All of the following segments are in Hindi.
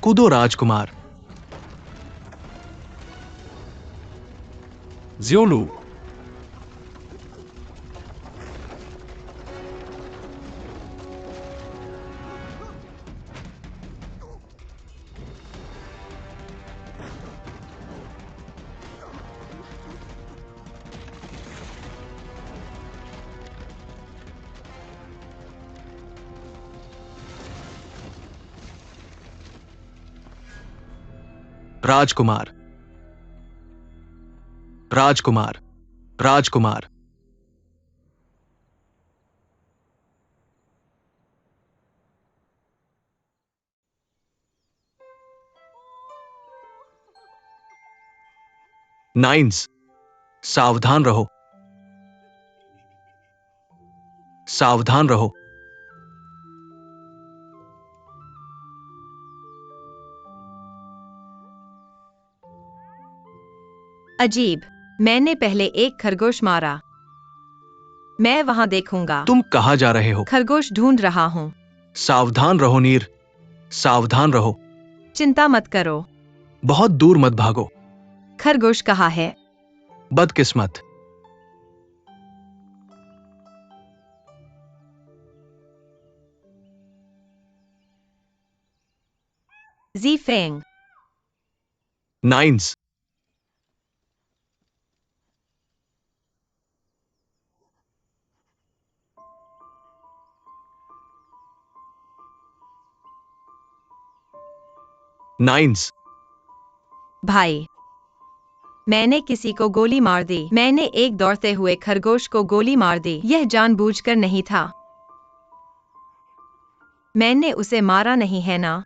कूदो राजकुमार। ज़्योलू। राजकुमार, राजकुमार, राजकुमार। नाइन्स, सावधान रहो, सावधान रहो। अजीब, मैंने पहले एक खरगोश मारा। मैं वहां देखूंगा। तुम कहां जा रहे हो? खरगोश ढूंढ रहा हूँ। सावधान रहो नीर, सावधान रहो। चिंता मत करो। बहुत दूर मत भागो। खरगोश कहाँ है? बदकिस्मत। जी फेंग। नाइन्स। नाइन्स। भाई, मैंने किसी को गोली मार दी। मैंने एक दौड़ते हुए खरगोश को गोली मार दी। यह जानबूझकर नहीं था। मैंने उसे मारा नहीं है ना?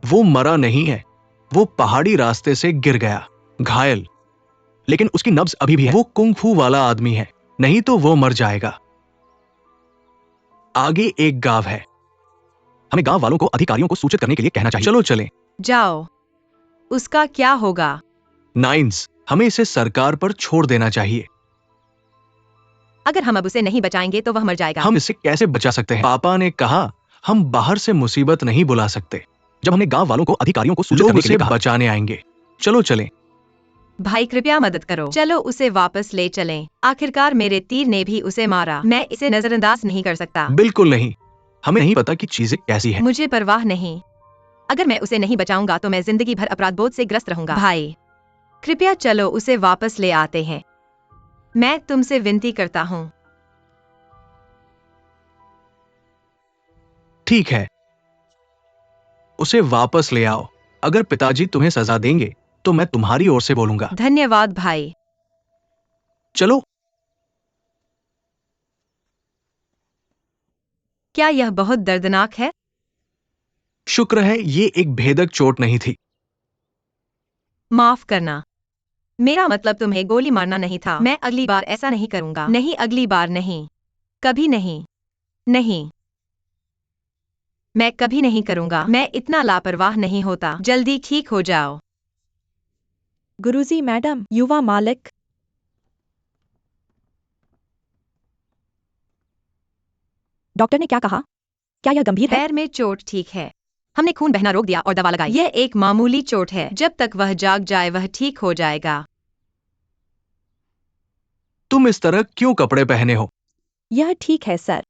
वो मरा नहीं है, वो पहाड़ी रास्ते से गिर गया, घायल। लेकिन उसकी नब्ज अभी भी है। वो कुंग फू वाला आदमी है, नहीं तो वो मर जाएगा। आगे एक गांव है। हमें गांव वालों को अधिकारियों को सूचित करने के लिए कहना चाहिए। चलो चलें। जाओ। उसका क्या होगा? नाइन्स, हमें इसे सरकार पर छोड़ देना चाहिए। अगर हम अब उसे नहीं बचाएंगे तो वह मर जाएगा। हम इसे कैसे बचा सकते हैं? पापा ने कहा हम बाहर से मुसीबत नहीं बुला सकते। जब हमने गांव वालों को अधिकारियों को सूचित करने के लिए कहा, बचाने आएंगे। चलो चलें। भाई कृपया मदद करो। चलो उसे वापस ले चलें। आखिरकार मेरे तीर ने भी उसे मारा। मैं इसे नजरअंदाज नहीं कर सकता। बिल्कुल नहीं। हमें नहीं पता कि चीजें कैसी हैं। मुझे परवाह नहीं। अगर मैं उसे नहीं बचाऊंगा तो मैं जिंदगी भर अपराधबोध से ग्रस्त रहूंगा। भाई, कृपया चलो उसे वापस ले आते हैं। मैं तुमसे विनती करता हूँ। ठीक है, उसे वापस ले आओ। अगर पिताजी तुम्हें सजा देंगे तो मैं तुम्हारी ओर से बोलूंगा। धन्यवाद भाई। चलो। क्या यह बहुत दर्दनाक है? शुक्र है ये एक भेदक चोट नहीं थी। माफ करना। मेरा मतलब तुम्हें गोली मारना नहीं था। मैं अगली बार ऐसा नहीं करूंगा। नहीं, अगली बार नहीं। कभी नहीं। नहीं, मैं कभी नहीं करूंगा। मैं इतना लापरवाह नहीं होता। जल्दी ठीक हो जाओ। गुरुजी मैडम, युवा मालिक। डॉक्टर ने क्या कहा? क्या यह गंभीर है? पैर में चोट ठीक है। हमने खून बहना रोक दिया और दवा लगाई। यह एक मामूली चोट है। जब तक वह जाग जाए वह ठीक हो जाएगा। तुम इस तरह क्यों कपड़े पहने हो? यह ठीक है सर।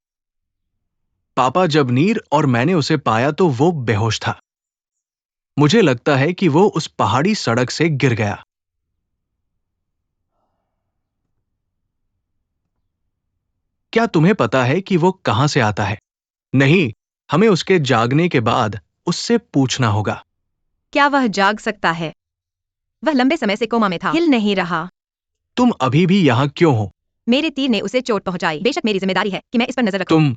पापा, जब नीर और मैंने उसे पाया तो वो बेहोश था। मुझे लगता है कि वो उस पहाड़ी सड़क से गिर गया। क्या तुम्हें पता है कि वो कहां से आता है? नहीं, हमें उसके जागने के बाद उससे पूछना होगा। क्या वह जाग सकता है? वह लंबे समय से कोमा में था, हिल नहीं रहा। तुम अभी भी यहां क्यों हो? मेरे तीर ने उसे चोट पहुंचाई। बेशक मेरी जिम्मेदारी है कि मैं इस पर नजर रखूं। तुम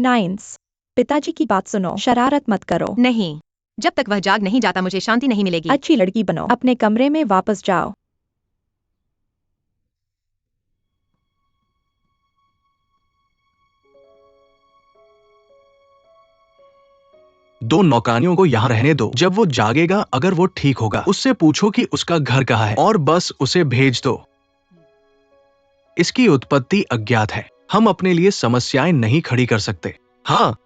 नाइन्स। पिताजी की बात सुनो, शरारत मत करो। नहीं, जब तक वह जाग नहीं जाता मुझे शांति नहीं मिलेगी। अच्छी लड़की बनो, अपने कमरे में वापस जाओ। दो नौकरानियों को यहाँ रहने दो। जब वो जागेगा, अगर वो ठीक होगा, उससे पूछो कि उसका घर कहाँ है और बस उसे भेज दो। इसकी उत्पत्ति अज्ञात है। हम अपने लिए समस्याएं नहीं खड़ी कर सकते। हाँ,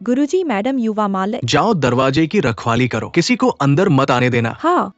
गुरुजी, मैडम युवा मालिक। जाओ दरवाजे की रखवाली करो, किसी को अंदर मत आने देना। हाँ।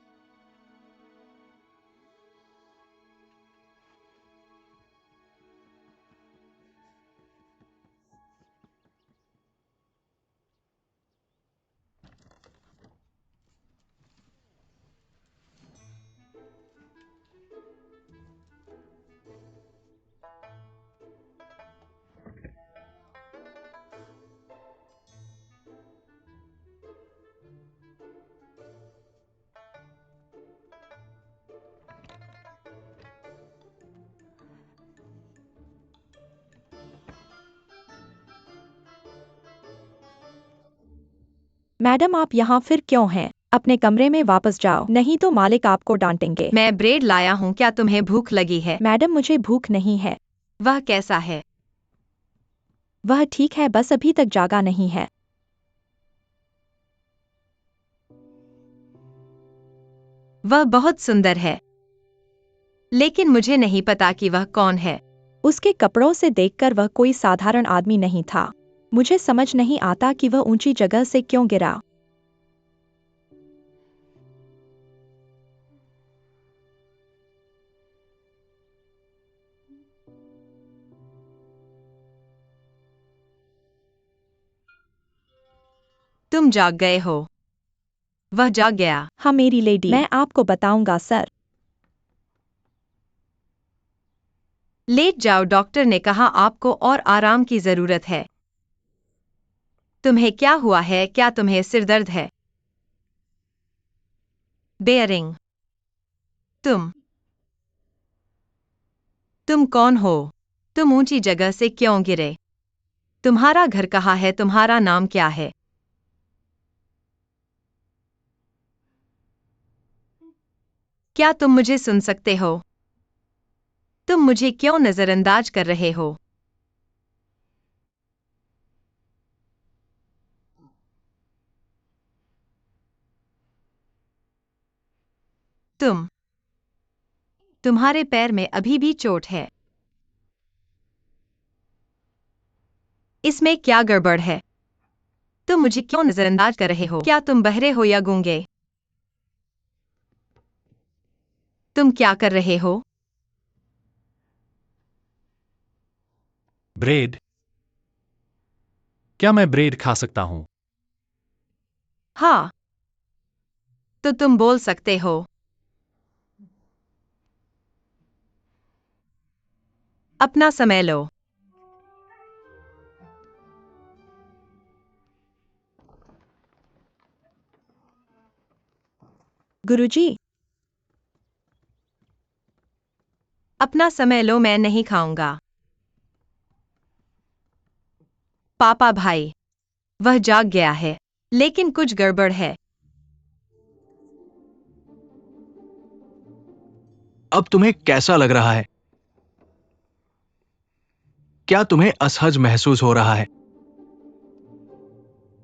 मैडम, आप यहाँ फिर क्यों हैं? अपने कमरे में वापस जाओ, नहीं तो मालिक आपको डांटेंगे। मैं ब्रेड लाया हूँ, क्या तुम्हें भूख लगी है? मैडम, मुझे भूख नहीं है। वह कैसा है? वह ठीक है, बस अभी तक जागा नहीं है। वह बहुत सुंदर है, लेकिन मुझे नहीं पता कि वह कौन है। उसके कपड़ों से देखकर वह कोई साधारण आदमी नहीं था। मुझे समझ नहीं आता कि वह ऊंची जगह से क्यों गिरा। तुम जाग गए हो। वह जाग गया। हाँ मेरी लेडी, मैं आपको बताऊंगा सर। लेट जाओ, डॉक्टर ने कहा आपको और आराम की जरूरत है। तुम्हें क्या हुआ है? क्या तुम्हें सिरदर्द है? बेयरिंग। तुम कौन हो? तुम ऊंची जगह से क्यों गिरे? तुम्हारा घर कहाँ है? तुम्हारा नाम क्या है? क्या तुम मुझे सुन सकते हो? तुम मुझे क्यों नजरअंदाज कर रहे हो? तुम्हारे पैर में अभी भी चोट है। इसमें क्या गड़बड़ है? तुम मुझे क्यों नजरअंदाज कर रहे हो? क्या तुम बहरे हो या गूंगे? तुम क्या कर रहे हो? ब्रेड। क्या मैं ब्रेड खा सकता हूँ? हाँ, तो तुम बोल सकते हो। अपना समय लो। गुरुजी, अपना समय लो, मैं नहीं खाऊंगा। पापा भाई, वह जाग गया है, लेकिन कुछ गड़बड़ है। अब तुम्हें कैसा लग रहा है? क्या तुम्हें असहज महसूस हो रहा है?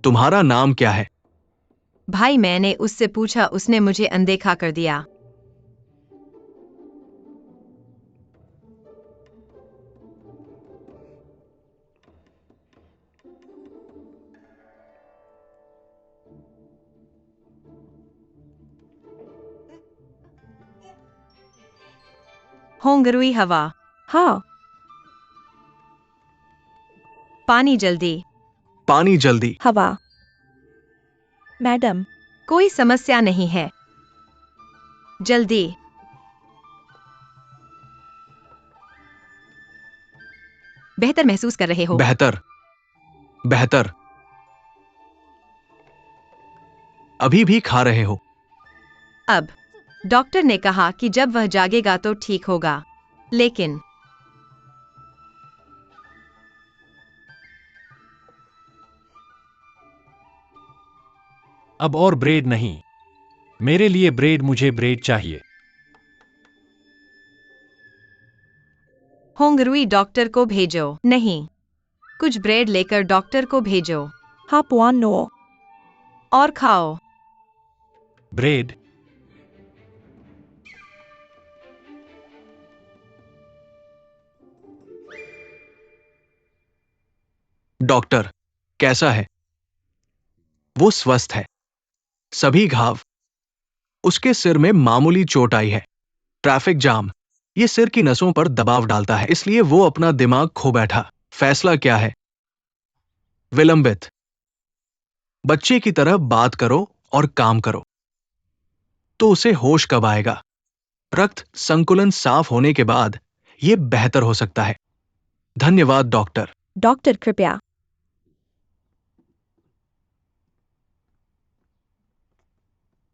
तुम्हारा नाम क्या है? भाई, मैंने उससे पूछा, उसने मुझे अनदेखा कर दिया। होंगरुई हवा। हाँ। पानी जल्दी। पानी जल्दी। हवा। मैडम, कोई समस्या नहीं है। जल्दी। बेहतर महसूस कर रहे हो? बेहतर, बेहतर। अभी भी खा रहे हो? अब डॉक्टर ने कहा कि जब वह जागेगा तो ठीक होगा, लेकिन अब और ब्रेड नहीं। मेरे लिए ब्रेड, मुझे ब्रेड चाहिए। होंगरुई डॉक्टर को भेजो। नहीं, कुछ ब्रेड लेकर डॉक्टर को भेजो Hapuan no. और खाओ। ब्रेड। डॉक्टर कैसा है? वो स्वस्थ है। सभी घाव। उसके सिर में मामूली चोट आई है। ट्रैफिक जाम ये सिर की नसों पर दबाव डालता है, इसलिए वो अपना दिमाग खो बैठा। फैसला क्या है? विलंबित। बच्चे की तरह बात करो और काम करो। तो उसे होश कब आएगा? रक्त संकुलन साफ होने के बाद यह बेहतर हो सकता है। धन्यवाद डॉक्टर। Doctor कृपया।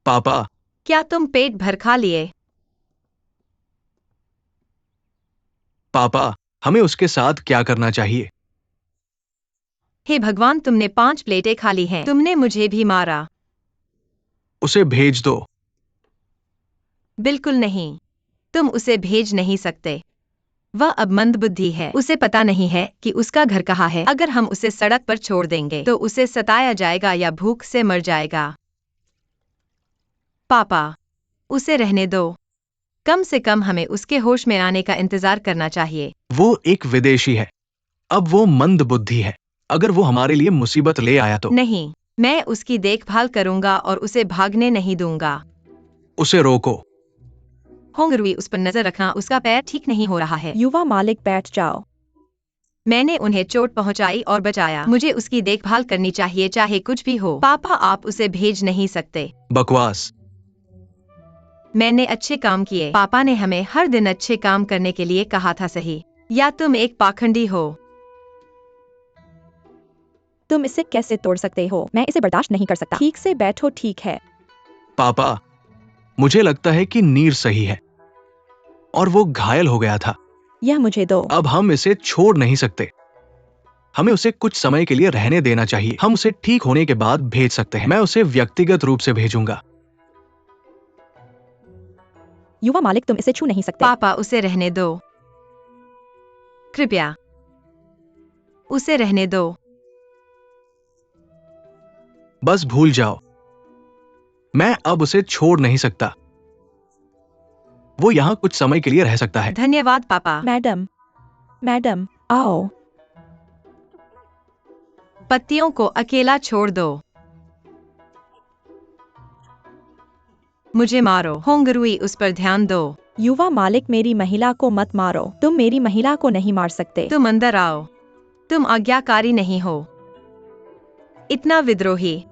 पापा, क्या तुम पेट भर खा लिए? पापा, हमें उसके साथ क्या करना चाहिए? हे भगवान, तुमने 5 प्लेटें खा ली हैं। तुमने मुझे भी मारा। उसे भेज दो। बिल्कुल नहीं, तुम उसे भेज नहीं सकते। वह अब मंदबुद्धि है। उसे पता नहीं है कि उसका घर कहाँ है। अगर हम उसे सड़क पर छोड़ देंगे तो उसे सताया जाएगा या भूख से मर जाएगा। पापा, उसे रहने दो। कम से कम हमें उसके होश में आने का इंतजार करना चाहिए। वो एक विदेशी है। अब वो मंद बुद्धि है। अगर वो हमारे लिए मुसीबत ले आया तो नहीं, मैं उसकी देखभाल करूंगा और उसे भागने नहीं दूंगा। उसे रोको। होंगरुई, उस पर नजर रखना। उसका पैर ठीक नहीं हो रहा है। युवा मालिक बैठ जाओ। मैंने उन्हें चोट पहुंचाई और बचाया। मुझे उसकी देखभाल करनी चाहिए चाहे कुछ भी हो। पापा, आप उसे भेज नहीं सकते। बकवास। मैंने अच्छे काम किए। पापा ने हमें हर दिन अच्छे काम करने के लिए कहा था, सही? या तुम एक पाखंडी हो? तुम इसे कैसे तोड़ सकते हो? मैं इसे बर्दाश्त नहीं कर सकता। ठीक से बैठो। ठीक है। पापा, मुझे लगता है कि नीर सही है और वो घायल हो गया था। यह मुझे दो। अब हम इसे छोड़ नहीं सकते। हमें उसे कुछ समय के लिए रहने देना चाहिए। हम उसे ठीक होने के बाद भेज सकते हैं। मैं उसे व्यक्तिगत रूप से भेजूंगा। युवा मालिक, तुम इसे छू नहीं सकते। पापा, उसे रहने दो। कृपया उसे रहने दो। बस भूल जाओ। मैं अब उसे छोड़ नहीं सकता। वो यहां कुछ समय के लिए रह सकता है। धन्यवाद पापा। मैडम, मैडम, आओ। पत्तियों को अकेला छोड़ दो। मुझे मारो। होंगरुई, उस पर ध्यान दो। युवा मालिक, मेरी महिला को मत मारो। तुम मेरी महिला को नहीं मार सकते। तुम अंदर आओ। तुम आज्ञाकारी नहीं हो। इतना विद्रोही।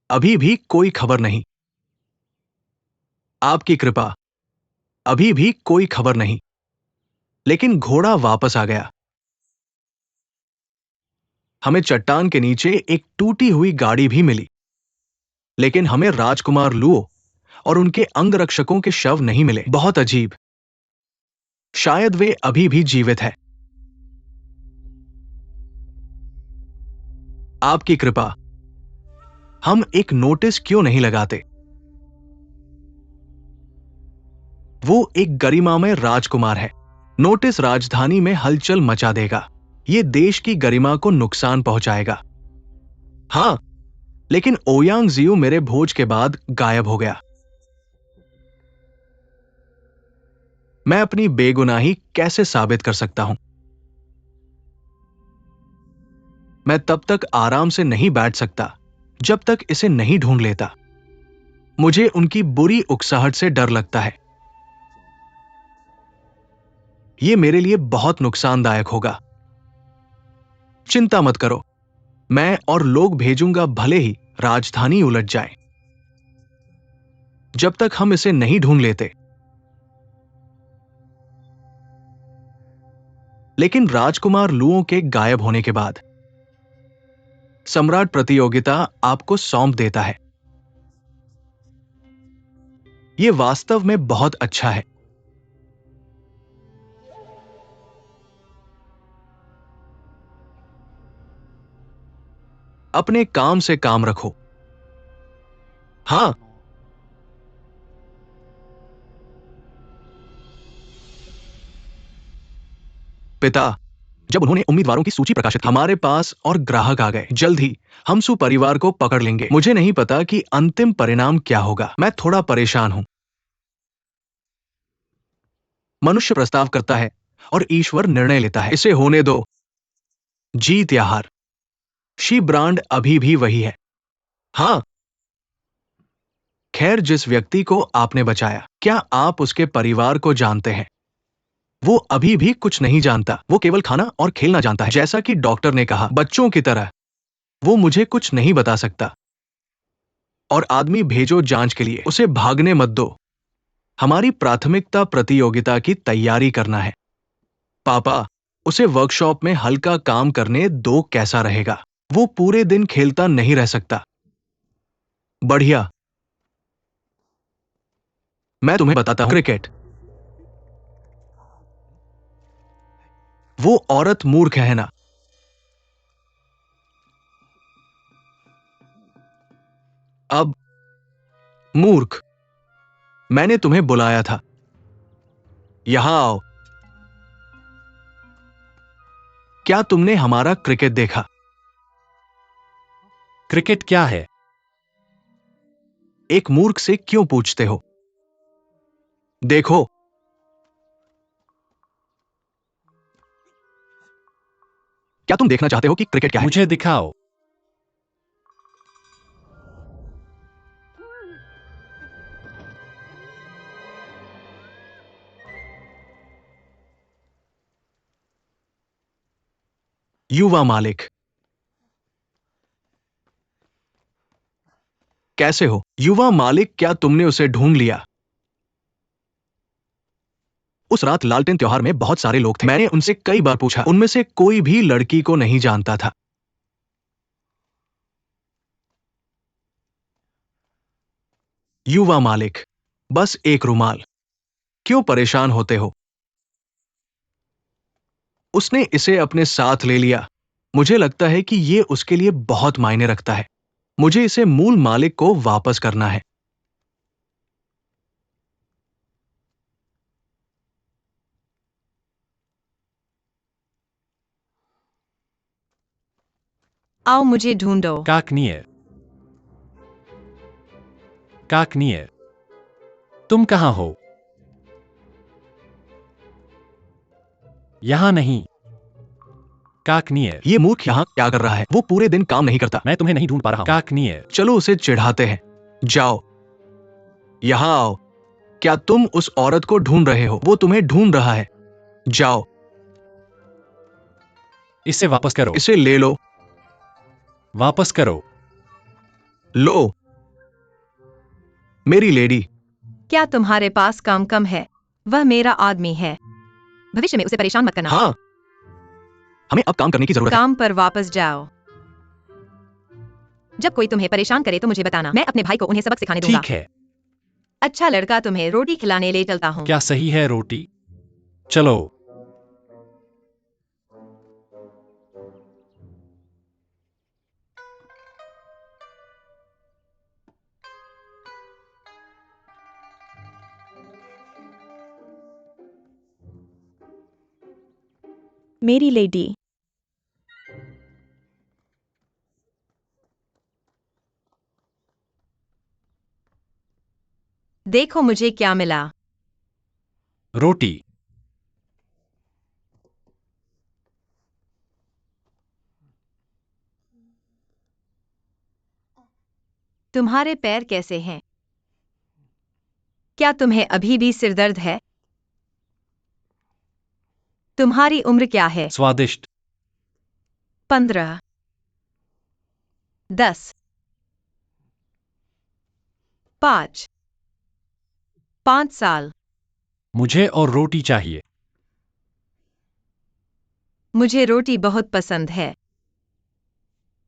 अभी भी कोई खबर नहीं। आपकी कृपा। अभी भी कोई खबर नहीं। लेकिन घोड़ा वापस आ गया। हमें चट्टान के नीचे एक टूटी हुई गाड़ी भी मिली। लेकिन हमें राजकुमार लुओ और उनके अंगरक्षकों के शव नहीं मिले। बहुत अजीब। शायद वे अभी भी जीवित है। आपकी कृपा। हम एक नोटिस क्यों नहीं लगाते? वो एक गरिमामय राजकुमार है। नोटिस राजधानी में हलचल मचा देगा। ये देश की गरिमा को नुकसान पहुंचाएगा। हां, लेकिन ओयांग जियू मेरे भोज के बाद गायब हो गया। मैं अपनी बेगुनाही कैसे साबित कर सकता हूं? मैं तब तक आराम से नहीं बैठ सकता जब तक इसे नहीं ढूंढ लेता। मुझे उनकी बुरी उकसाहट से डर लगता है। यह मेरे लिए बहुत नुकसानदायक होगा। चिंता मत करो, मैं और लोग भेजूंगा, भले ही राजधानी उलट जाए। जब तक हम इसे नहीं ढूंढ लेते। लेकिन राजकुमार लुओ के गायब होने के बाद सम्राट प्रतियोगिता आपको सौंप देता है। यह वास्तव में बहुत अच्छा है। अपने काम से काम रखो। हाँ, पिता, जब उन्होंने उम्मीदवारों की सूची प्रकाशित की, हमारे पास और ग्राहक आ गए। जल्द ही हम सुपरिवार को पकड़ लेंगे। मुझे नहीं पता कि अंतिम परिणाम क्या होगा। मैं थोड़ा परेशान हूं। मनुष्य प्रस्ताव करता है और ईश्वर निर्णय लेता है। इसे होने दो। जीत या हार, शी ब्रांड अभी भी वही है। हाँ, खैर, जिस व्यक्ति को आपने बचाया, क्या आप उसके परिवार को जानते हैं? वो अभी भी कुछ नहीं जानता। वो केवल खाना और खेलना जानता है। जैसा कि डॉक्टर ने कहा, बच्चों की तरह। वो मुझे कुछ नहीं बता सकता। और आदमी भेजो जांच के लिए। उसे भागने मत दो। हमारी प्राथमिकता प्रतियोगिता की तैयारी करना है। पापा, उसे वर्कशॉप में हल्का काम करने दो। कैसा रहेगा? वो पूरे दिन खेलता नहीं रह सकता। बढ़िया, मैं तुम्हें बताता हूं। क्रिकेट। वो औरत मूर्ख है ना? अब मूर्ख, मैंने तुम्हें बुलाया था। यहां आओ। क्या तुमने हमारा क्रिकेट देखा? क्रिकेट क्या है? एक मूर्ख से क्यों पूछते हो? देखो, क्या तुम देखना चाहते हो कि क्रिकेट क्या है? मुझे दिखाओ। युवा मालिक, कैसे हो? युवा मालिक, क्या तुमने उसे ढूंढ लिया? उस रात लालटेन त्योहार में बहुत सारे लोग थे। मैंने उनसे कई बार पूछा। उनमें से कोई भी लड़की को नहीं जानता था। युवा मालिक, बस एक रुमाल। क्यों परेशान होते हो? उसने इसे अपने साथ ले लिया। मुझे लगता है कि ये उसके लिए बहुत मायने रखता है। मुझे इसे मूल मालिक को वापस करना है। आओ मुझे ढूंढो। काकनियर, काकनियर, तुम कहां हो? यहां नहीं। काकनियर, ये मूर्ख यहां क्या कर रहा है? वो पूरे दिन काम नहीं करता। मैं तुम्हें नहीं ढूंढ पा रहा हूं। काकनियर, चलो उसे चिढ़ाते हैं। जाओ, यहां आओ। क्या तुम उस औरत को ढूंढ रहे हो? वो तुम्हें ढूंढ रहा है। जाओ, इसे वापस करो। इसे ले लो। वापस करो। लो, मेरी लेडी। क्या तुम्हारे पास काम कम है? वह मेरा आदमी है। भविष्य में उसे परेशान मत करना। हाँ, हमें अब काम करने की जरूरत है। काम पर वापस जाओ। जब कोई तुम्हें परेशान करे तो मुझे बताना। मैं अपने भाई को उन्हें सबक सिखाने दूंगा। ठीक है। अच्छा लड़का, तुम्हें रोटी खिलाने ले चलता हूँ। क्या सही है रोटी? चलो। मेरी लेडी। देखो मुझे क्या मिला। रोटी। तुम्हारे पैर कैसे हैं? क्या तुम्हें अभी भी सिरदर्द है? तुम्हारी उम्र क्या है? स्वादिष्ट। 15, 10, 5, 5 साल। मुझे और रोटी चाहिए। मुझे रोटी बहुत पसंद है।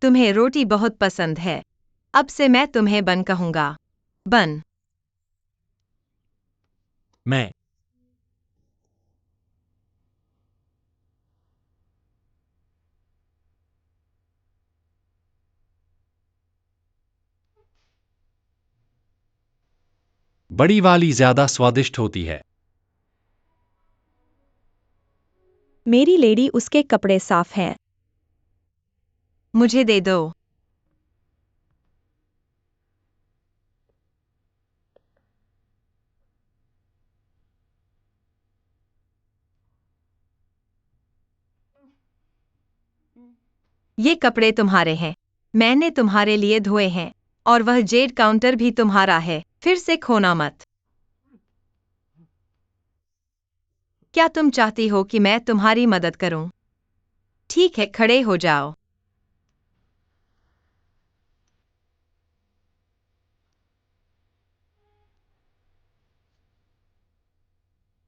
तुम्हें रोटी बहुत पसंद है। अब से मैं तुम्हें बन कहूंगा। बन। मैं। बड़ी वाली ज्यादा स्वादिष्ट होती है। मेरी लेडी, उसके कपड़े साफ हैं। मुझे दे दो। ये कपड़े तुम्हारे हैं। मैंने तुम्हारे लिए धोए हैं। और वह जेड काउंटर भी तुम्हारा है। फिर से खोना मत। क्या तुम चाहती हो कि मैं तुम्हारी मदद करूं? ठीक है, खड़े हो जाओ।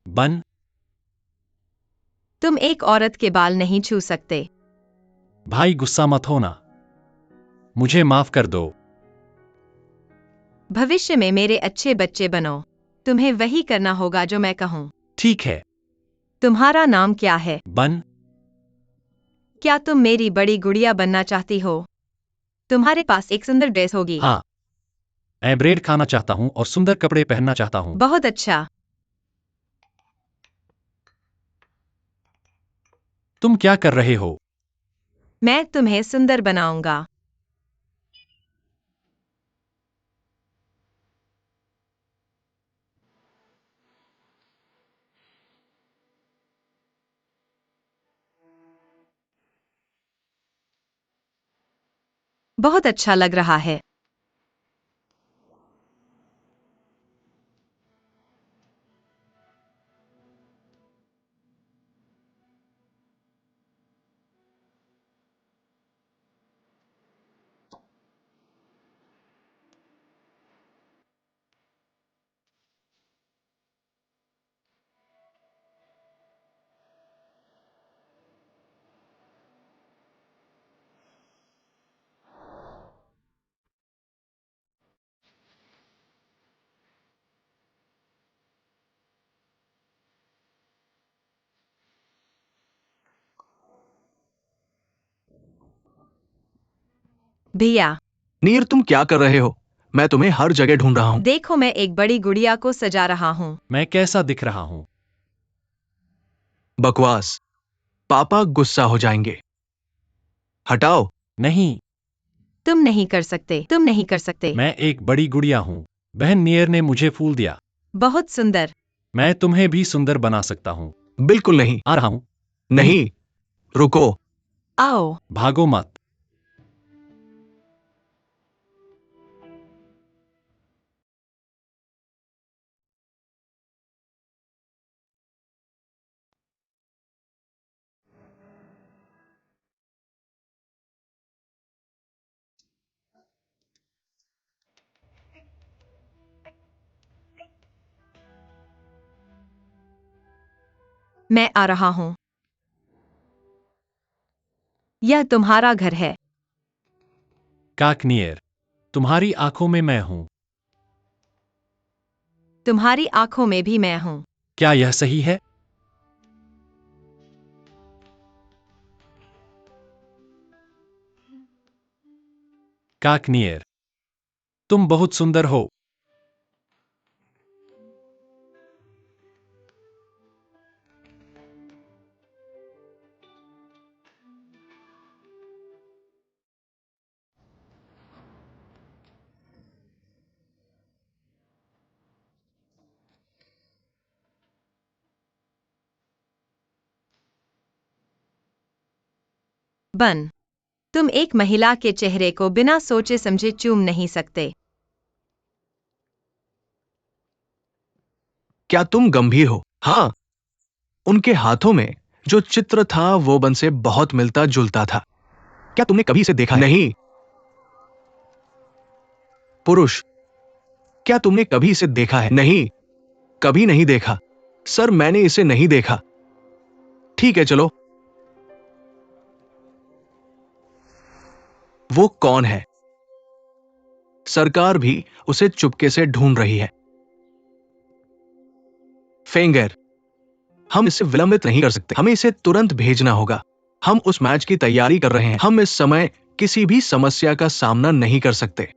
बन, तुम एक औरत के बाल नहीं छू सकते। भाई गुस्सा मत होना। मुझे माफ कर दो। भविष्य में मेरे अच्छे बच्चे बनो। तुम्हें वही करना होगा जो मैं कहूं। ठीक है। तुम्हारा नाम क्या है? बन, क्या तुम मेरी बड़ी गुड़िया बनना चाहती हो? तुम्हारे पास एक सुंदर ड्रेस होगी। हाँ। मैं ब्रेड खाना चाहता हूँ और सुंदर कपड़े पहनना चाहता हूँ। बहुत अच्छा। तुम क्या कर रहे हो? मैं तुम्हें सुंदर बनाऊंगा। बहुत अच्छा लग रहा है। भैया, नीर, तुम क्या कर रहे हो? मैं तुम्हें हर जगह ढूंढ रहा हूँ। देखो, मैं एक बड़ी गुड़िया को सजा रहा हूँ। मैं कैसा दिख रहा हूँ? बकवास। पापा गुस्सा हो जाएंगे। हटाओ। नहीं, तुम नहीं कर सकते। तुम नहीं कर सकते। मैं एक बड़ी गुड़िया हूँ। बहन नियर ने मुझे फूल दिया। बहुत सुंदर। मैं तुम्हें भी सुंदर बना सकता हूँ। बिल्कुल नहीं। आ रहा हूँ। नहीं, रुको। आओ। भागो मत। मैं आ रहा हूँ। यह तुम्हारा घर है। काक नियर, तुम्हारी आंखों में मैं हूँ। तुम्हारी आंखों में भी मैं हूँ। क्या यह सही है? काक नियर, तुम बहुत सुंदर हो। बन, तुम एक महिला के चेहरे को बिना सोचे समझे चूम नहीं सकते। क्या तुम गंभीर हो? हाँ। उनके हाथों में जो चित्र था वो बन से बहुत मिलता जुलता था। क्या तुमने कभी इसे देखा है? नहीं। पुरुष, क्या तुमने कभी इसे देखा है? नहीं, कभी नहीं देखा। सर, मैंने इसे नहीं देखा। ठीक है, चलो। वो कौन है? सरकार भी उसे चुपके से ढूंढ रही है। फेंगर, हम इसे विलंबित नहीं कर सकते। हमें इसे तुरंत भेजना होगा। हम उस मैच की तैयारी कर रहे हैं। हम इस समय किसी भी समस्या का सामना नहीं कर सकते।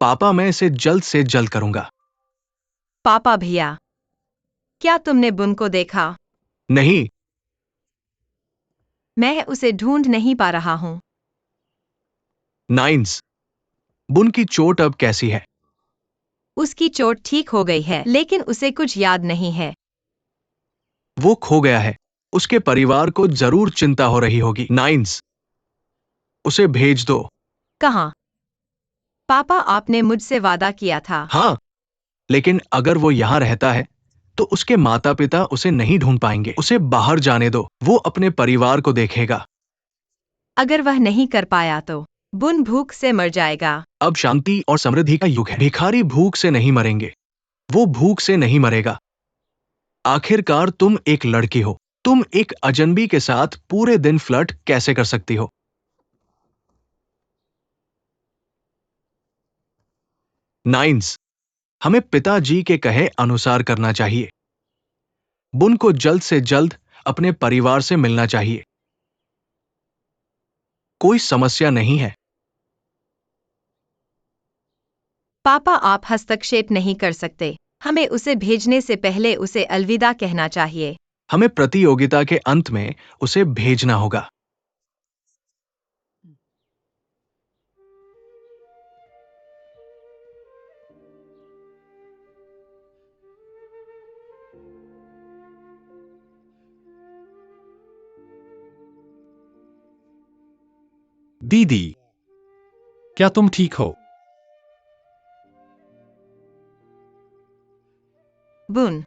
पापा, मैं इसे जल्द से जल्द करूंगा। पापा भैया, क्या तुमने बुन को देखा? नहीं। मैं उसे ढूंढ नहीं पा रहा हूँ। नाइन्स, बुन की चोट अब कैसी है? उसकी चोट ठीक हो गई है, लेकिन उसे कुछ याद नहीं है। वो खो गया है। उसके परिवार को जरूर चिंता हो रही होगी। नाइन्स, उसे भेज दो। कहाँ? पापा, आपने मुझसे वादा किया था। हाँ, लेकिन अगर वो यहाँ रहता है तो उसके माता पिता उसे नहीं ढूंढ पाएंगे। उसे बाहर जाने दो, वो अपने परिवार को देखेगा। अगर वह नहीं कर पाया तो बुन भूख से मर जाएगा। अब शांति और समृद्धि का युग है। भिखारी भूख से नहीं मरेंगे। वो भूख से नहीं मरेगा। आखिरकार तुम एक लड़की हो। तुम एक अजनबी के साथ पूरे दिन फ्लर्ट कैसे कर सकती हो? नाइन्स, हमें पिताजी के कहे अनुसार करना चाहिए। बुन को जल्द से जल्द अपने परिवार से मिलना चाहिए। कोई समस्या नहीं है। पापा, आप हस्तक्षेप नहीं कर सकते। हमें उसे भेजने से पहले उसे अलविदा कहना चाहिए। हमें प्रतियोगिता के अंत में उसे भेजना होगा। दीदी, क्या तुम ठीक हो? बुन,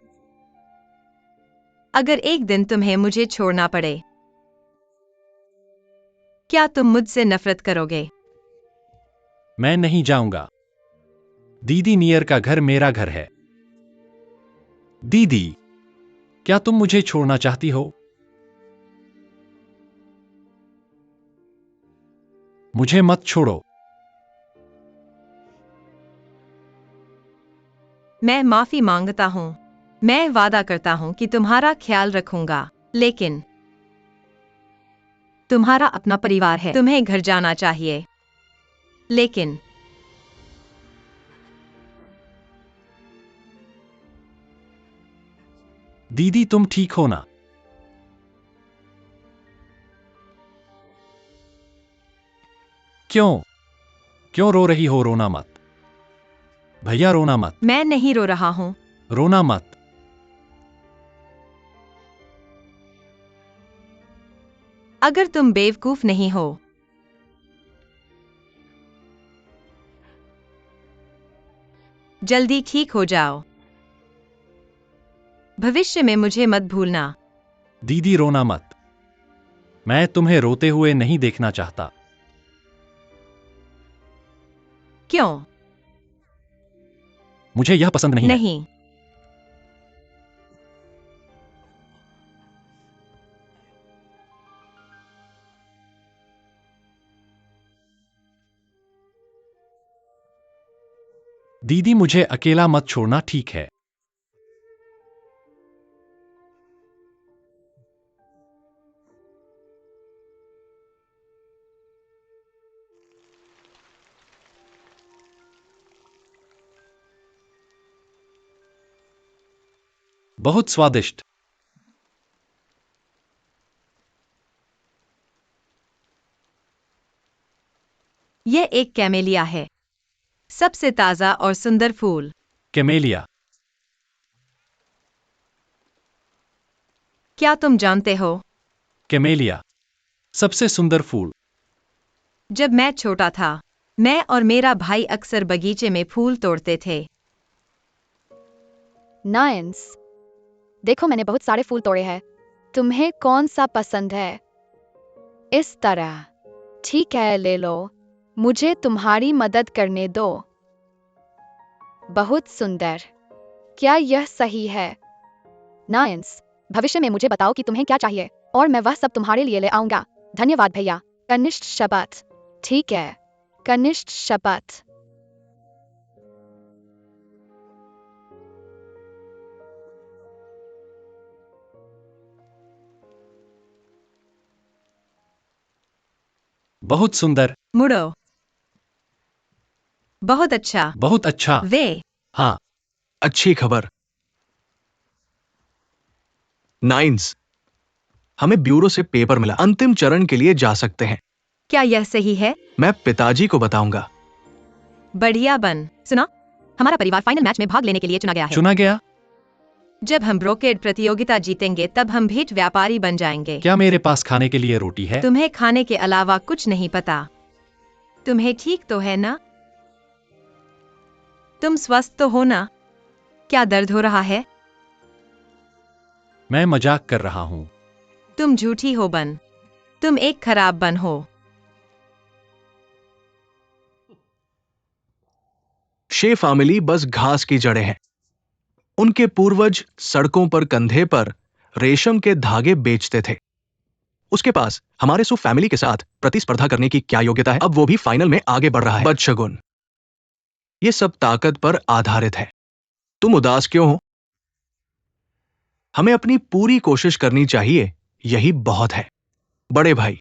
अगर एक दिन तुम्हें मुझे छोड़ना पड़े, क्या तुम मुझसे नफरत करोगे? मैं नहीं जाऊंगा। दीदी, नियर का घर मेरा घर है। दीदी, क्या तुम मुझे छोड़ना चाहती हो? मुझे मत छोड़ो। मैं माफी मांगता हूँ। मैं वादा करता हूँ कि तुम्हारा ख्याल रखूंगा, लेकिन तुम्हारा अपना परिवार है, तुम्हें घर जाना चाहिए। लेकिन दीदी, तुम ठीक हो ना? क्यों? क्यों रो रही हो? रोना मत। भैया, रोना मत। मैं नहीं रो रहा हूँ। रोना मत। अगर तुम बेवकूफ नहीं हो, जल्दी ठीक हो जाओ। भविष्य में मुझे मत भूलना। दीदी, रोना मत। मैं तुम्हें रोते हुए नहीं देखना चाहता। क्यों? मुझे यह पसंद नहीं है। नहीं। दीदी, मुझे अकेला मत छोड़ना, ठीक है? बहुत स्वादिष्ट। यह एक कैमेलिया है, सबसे ताजा और सुंदर फूल। कैमेलिया? क्या तुम जानते हो, कैमेलिया, सबसे सुंदर फूल। जब मैं छोटा था, मैं और मेरा भाई अक्सर बगीचे में फूल तोड़ते थे। नायंस, देखो मैंने बहुत सारे फूल तोड़े हैं। तुम्हें कौन सा पसंद है? इस तरह। ठीक है, ले लो। मुझे तुम्हारी मदद करने दो। बहुत सुंदर। क्या यह सही है? नायंस, भविष्य में मुझे बताओ कि तुम्हें क्या चाहिए और मैं वह सब तुम्हारे लिए ले आऊंगा। धन्यवाद भैया। कनिष्ठ शपथ। ठीक है, कनिष्ठ शपथ। बहुत सुंदर। मुड़ो। बहुत अच्छा। बहुत अच्छा। वे हाँ, अच्छी खबर। नाइन्स, हमें ब्यूरो से पेपर मिला, अंतिम चरण के लिए जा सकते हैं। क्या यह सही है? मैं पिताजी को बताऊंगा। बढ़िया बन। सुना, हमारा परिवार फाइनल मैच में भाग लेने के लिए चुना गया है। चुना गया? जब हम ब्रोकेड प्रतियोगिता जीतेंगे तब हम भेंट व्यापारी बन जाएंगे। क्या मेरे पास खाने के लिए रोटी है? तुम्हें खाने के अलावा कुछ नहीं पता। तुम्हें ठीक तो है ना? तुम स्वस्थ तो हो ना? क्या दर्द हो रहा है? मैं मजाक कर रहा हूँ। तुम झूठी हो बन। तुम एक खराब बन हो। शे फैमिली बस घास की जड़ें हैं। उनके पूर्वज सड़कों पर कंधे पर रेशम के धागे बेचते थे। उसके पास हमारे सु फैमिली के साथ प्रतिस्पर्धा करने की क्या योग्यता है? अब वो भी फाइनल में आगे बढ़ रहा है। बदशगुन। ये सब ताकत पर आधारित है। तुम उदास क्यों हो? हमें अपनी पूरी कोशिश करनी चाहिए, यही बहुत है। बड़े भाई,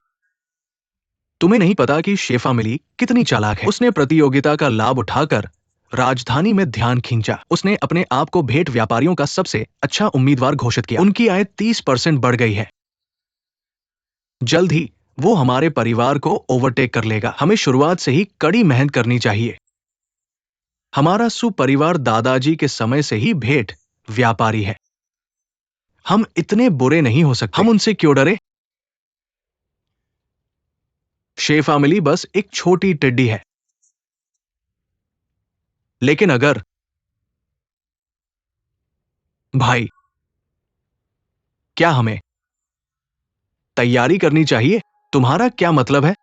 तुम्हें नहीं पता कि शे फैमिली कितनी चालाक है। उसने प्रतियोगिता का लाभ उठाकर राजधानी में ध्यान खींचा। उसने अपने आप को भेंट व्यापारियों का सबसे अच्छा उम्मीदवार घोषित किया। उनकी आय 30% बढ़ गई है। जल्द ही वो हमारे परिवार को ओवरटेक कर लेगा। हमें शुरुआत से ही कड़ी मेहनत करनी चाहिए। हमारा सुपरिवार दादाजी के समय से ही भेंट व्यापारी है। हम इतने बुरे नहीं हो सकते। हम उनसे क्यों डरे? शे फैमिली बस एक छोटी टिड्डी है। लेकिन अगर भाई, क्या हमें तैयारी करनी चाहिए? तुम्हारा क्या मतलब है?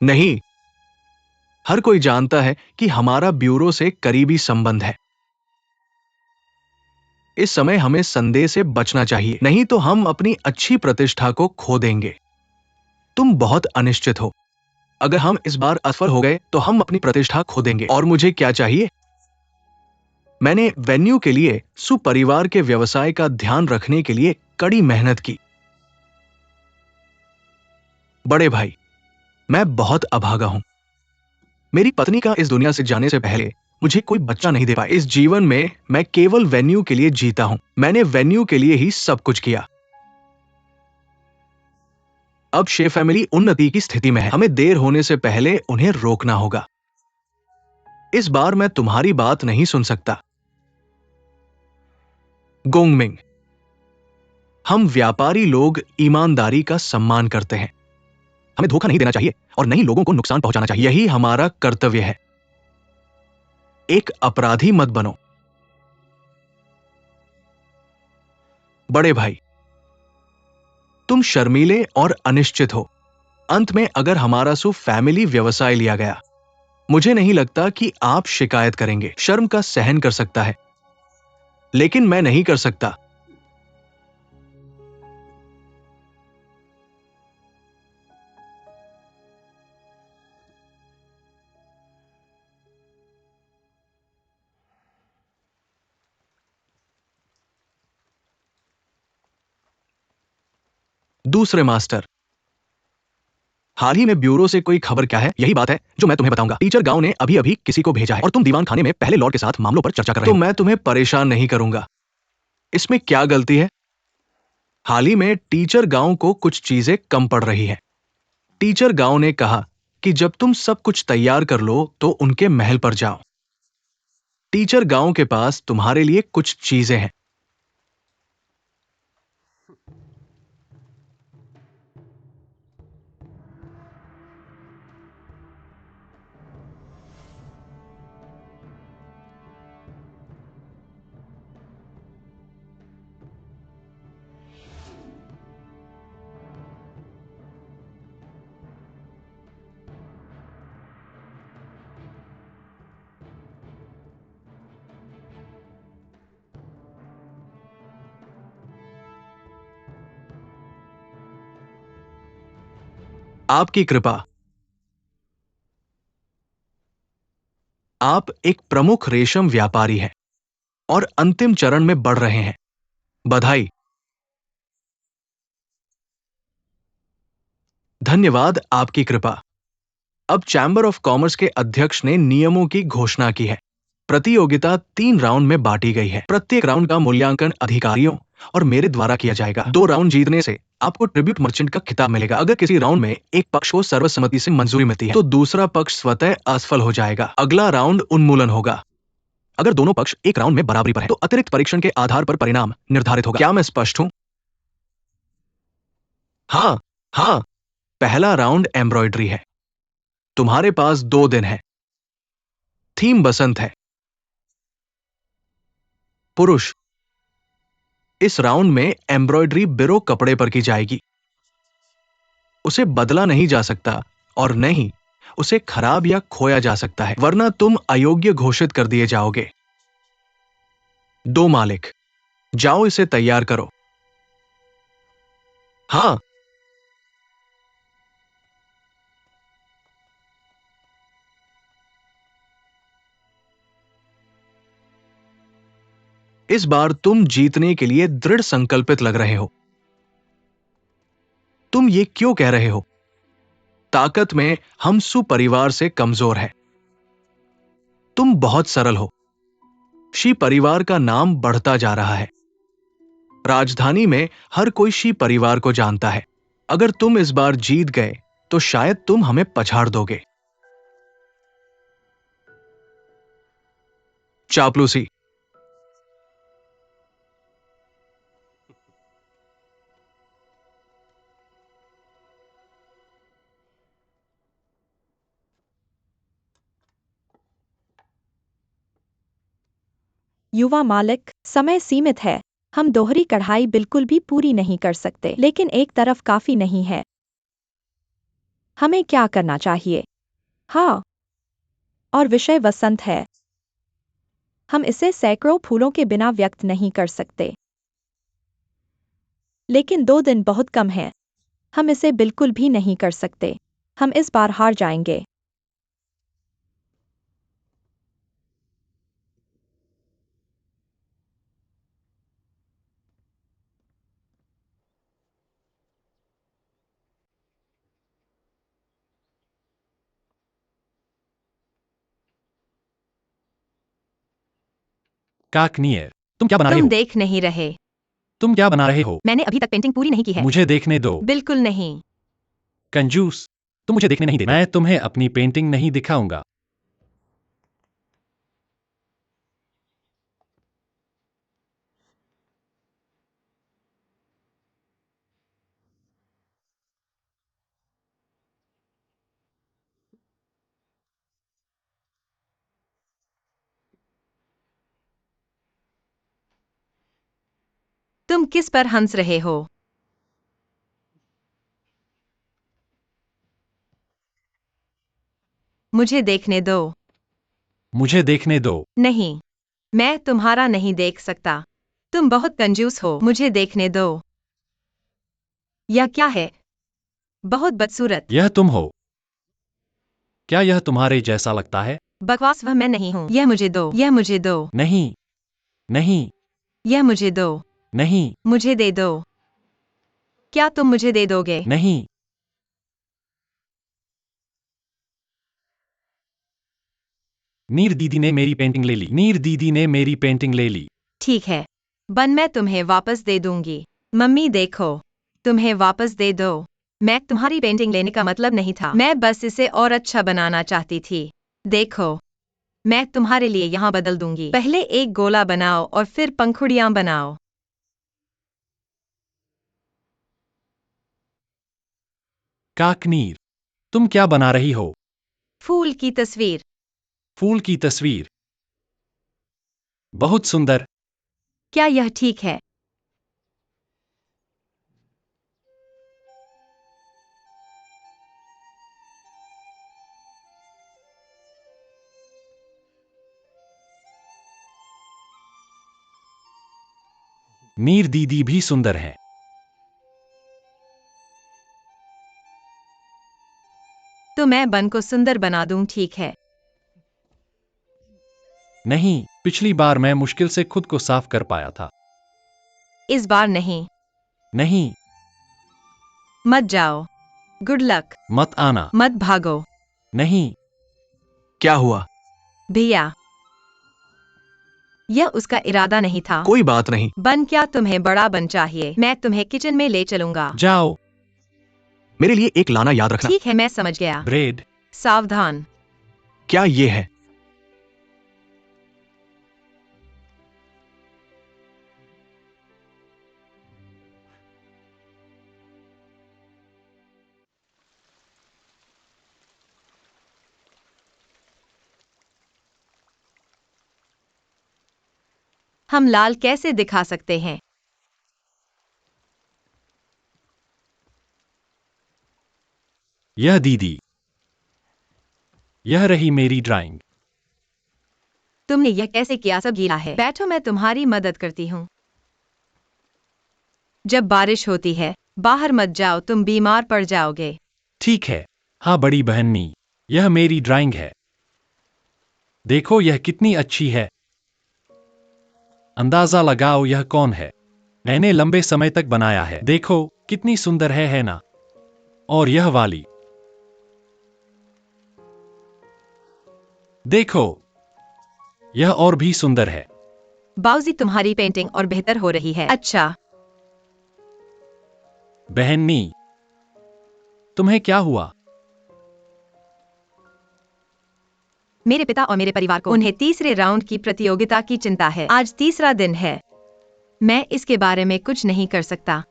नहीं, हर कोई जानता है कि हमारा ब्यूरो से करीबी संबंध है। इस समय हमें संदेह से बचना चाहिए, नहीं तो हम अपनी अच्छी प्रतिष्ठा को खो देंगे। तुम बहुत अनिश्चित हो। अगर हम इस बार असफल हो गए तो हम अपनी प्रतिष्ठा खो देंगे। और मुझे क्या चाहिए? मैंने वेन्यू के लिए सुपरिवार के व्यवसाय का ध्यान रखने के लिए कड़ी मेहनत की। बड़े भाई, मैं बहुत अभागा हूं। मेरी पत्नी का इस दुनिया से जाने से पहले मुझे कोई बच्चा नहीं दे पाया। इस जीवन में मैं केवल वेन्यू के लिए जीता हूं। मैंने वेन्यू के लिए ही सब कुछ किया। अब शे फैमिली उन्नति की स्थिति में है। हमें देर होने से पहले उन्हें रोकना होगा। इस बार मैं तुम्हारी बात नहीं सुन सकता। गोंगमिंग, हम व्यापारी लोग ईमानदारी का सम्मान करते हैं। हमें धोखा नहीं देना चाहिए और नहीं लोगों को नुकसान पहुंचाना चाहिए। यही हमारा कर्तव्य है। एक अपराधी मत बनो। बड़े भाई, तुम शर्मीले और अनिश्चित हो। अंत में अगर हमारा सु फैमिली व्यवसाय लिया गया, मुझे नहीं लगता कि आप शिकायत करेंगे। शर्म का सहन कर सकता है, लेकिन मैं नहीं कर सकता। दूसरे मास्टर, हाल ही में ब्यूरो से कोई खबर क्या है? यही बात है जो मैं तुम्हें बताऊंगा। टीचर गांव ने अभी अभी किसी को भेजा है और तुम दीवान खाने में पहले लॉर्ड के साथ मामलों पर चर्चा कर रहे हो। तो मैं तुम्हें परेशान नहीं करूंगा। इसमें क्या गलती है? हाल ही में टीचर गांव को कुछ चीजें कम पड़ रही है। टीचर गांव ने कहा कि जब तुम सब कुछ तैयार कर लो तो उनके महल पर जाओ। टीचर गांव के पास तुम्हारे लिए कुछ चीजें हैं। आपकी कृपा। आप एक प्रमुख रेशम व्यापारी हैं और अंतिम चरण में बढ़ रहे हैं। बधाई। धन्यवाद आपकी कृपा। अब चैम्बर ऑफ कॉमर्स के अध्यक्ष ने नियमों की घोषणा की है। प्रतियोगिता 3 राउंड में बांटी गई है। प्रत्येक राउंड का मूल्यांकन अधिकारियों और मेरे द्वारा किया जाएगा। 2 राउंड जीतने से आपको ट्रिब्यूट मर्चेंट का खिताब मिलेगा। अगर किसी राउंड में एक पक्ष को सर्वसम्मति से मंजूरी मिलती है तो दूसरा पक्ष स्वतः असफल हो जाएगा। अगला राउंड उन्मूलन होगा। अगर दोनों पक्ष एक राउंड में बराबरी पर है तो अतिरिक्त परीक्षण के आधार पर परिणाम निर्धारित होगा। क्या मैं स्पष्ट हूं? हाँ हाँ। पहला राउंड एम्ब्रॉयडरी है। तुम्हारे पास 2 दिन है। थीम बसंत है। पुरुष, इस राउंड में एम्ब्रॉयडरी बिरो कपड़े पर की जाएगी। उसे बदला नहीं जा सकता और न ही उसे खराब या खोया जा सकता है, वरना तुम अयोग्य घोषित कर दिए जाओगे। 2 मालिक, जाओ इसे तैयार करो। हाँ। इस बार तुम जीतने के लिए दृढ़ संकल्पित लग रहे हो। तुम ये क्यों कह रहे हो? ताकत में हम सुपरिवार से कमजोर हैं। तुम बहुत सरल हो। शी परिवार का नाम बढ़ता जा रहा है। राजधानी में हर कोई शी परिवार को जानता है। अगर तुम इस बार जीत गए तो शायद तुम हमें पछाड़ दोगे। चापलूसी। युवा मालिक, समय सीमित है। हम दोहरी कढ़ाई बिल्कुल भी पूरी नहीं कर सकते, लेकिन एक तरफ काफी नहीं है। हमें क्या करना चाहिए? हाँ। और विषय वसंत है। हम इसे सैकड़ों फूलों के बिना व्यक्त नहीं कर सकते। लेकिन 2 दिन बहुत कम है। हम इसे बिल्कुल भी नहीं कर सकते। हम इस बार हार जाएंगे। काकनियर, तुम क्या बना रहे तुम हो? देख नहीं रहे। तुम क्या बना रहे हो? मैंने अभी तक पेंटिंग पूरी नहीं की है। मुझे देखने दो। बिल्कुल नहीं। कंजूस, तुम मुझे देखने नहीं दे। मैं तुम्हें अपनी पेंटिंग नहीं दिखाऊंगा। तुम किस पर हंस रहे हो? मुझे देखने दो। मुझे देखने दो। नहीं, मैं तुम्हारा नहीं देख सकता। तुम बहुत कंजूस हो। मुझे देखने दो। यह क्या है? बहुत बदसूरत। यह तुम हो। क्या यह तुम्हारे जैसा लगता है? बकवास, वह मैं नहीं हूँ। यह मुझे दो। यह मुझे दो। नहीं, नहीं, यह मुझे दो। नहीं, मुझे दे दो। क्या तुम मुझे दे दोगे? नहीं। नीर दीदी ने मेरी पेंटिंग ले ली। नीर दीदी ने मेरी पेंटिंग ले ली। ठीक है, बन मैं तुम्हें वापस दे दूंगी। मम्मी देखो, तुम्हें वापस दे दो। मैं तुम्हारी पेंटिंग लेने का मतलब नहीं था। मैं बस इसे और अच्छा बनाना चाहती थी। देखो, मैं तुम्हारे लिए यहाँ बदल दूंगी। पहले एक गोला बनाओ और फिर पंखुड़ियाँ बनाओ। काकनीर, तुम क्या बना रही हो? फूल की तस्वीर। फूल की तस्वीर। बहुत सुंदर। क्या यह ठीक है? नीर दीदी भी सुंदर है। तो मैं बन को सुंदर बना दूं, ठीक है? नहीं, पिछली बार मैं मुश्किल से खुद को साफ कर पाया था। इस बार नहीं। नहीं, मत जाओ। Good luck. मत आना। मत भागो। नहीं। क्या हुआ? भैया, यह उसका इरादा नहीं था। कोई बात नहीं। बन, क्या तुम्हें बड़ा बन चाहिए? मैं तुम्हें किचन में ले चलूंगा। जाओ। मेरे लिए एक लाना याद रखना। ठीक है, मैं समझ गया। ब्रेड। सावधान। क्या ये है? हम लाल कैसे दिखा सकते हैं? यह दीदी। यह रही मेरी ड्राइंग। तुमने यह कैसे किया? सब गीला है। बैठो, मैं तुम्हारी मदद करती हूँ। जब बारिश होती है, बाहर मत जाओ, तुम बीमार पड़ जाओगे। ठीक है। हाँ बड़ी बहनी, यह मेरी ड्राइंग है। देखो यह कितनी अच्छी है। अंदाजा लगाओ यह कौन है। मैंने लंबे समय तक बनाया है। देखो कितनी सुंदर है ना? और यह वाली। देखो, यह और भी सुंदर है। बाऊजी, तुम्हारी पेंटिंग और बेहतर हो रही है। अच्छा। बहनी, तुम्हें क्या हुआ? मेरे पिता और मेरे परिवार को उन्हें तीसरे राउंड की प्रतियोगिता की चिंता है। आज तीसरा दिन है। मैं इसके बारे में कुछ नहीं कर सकता।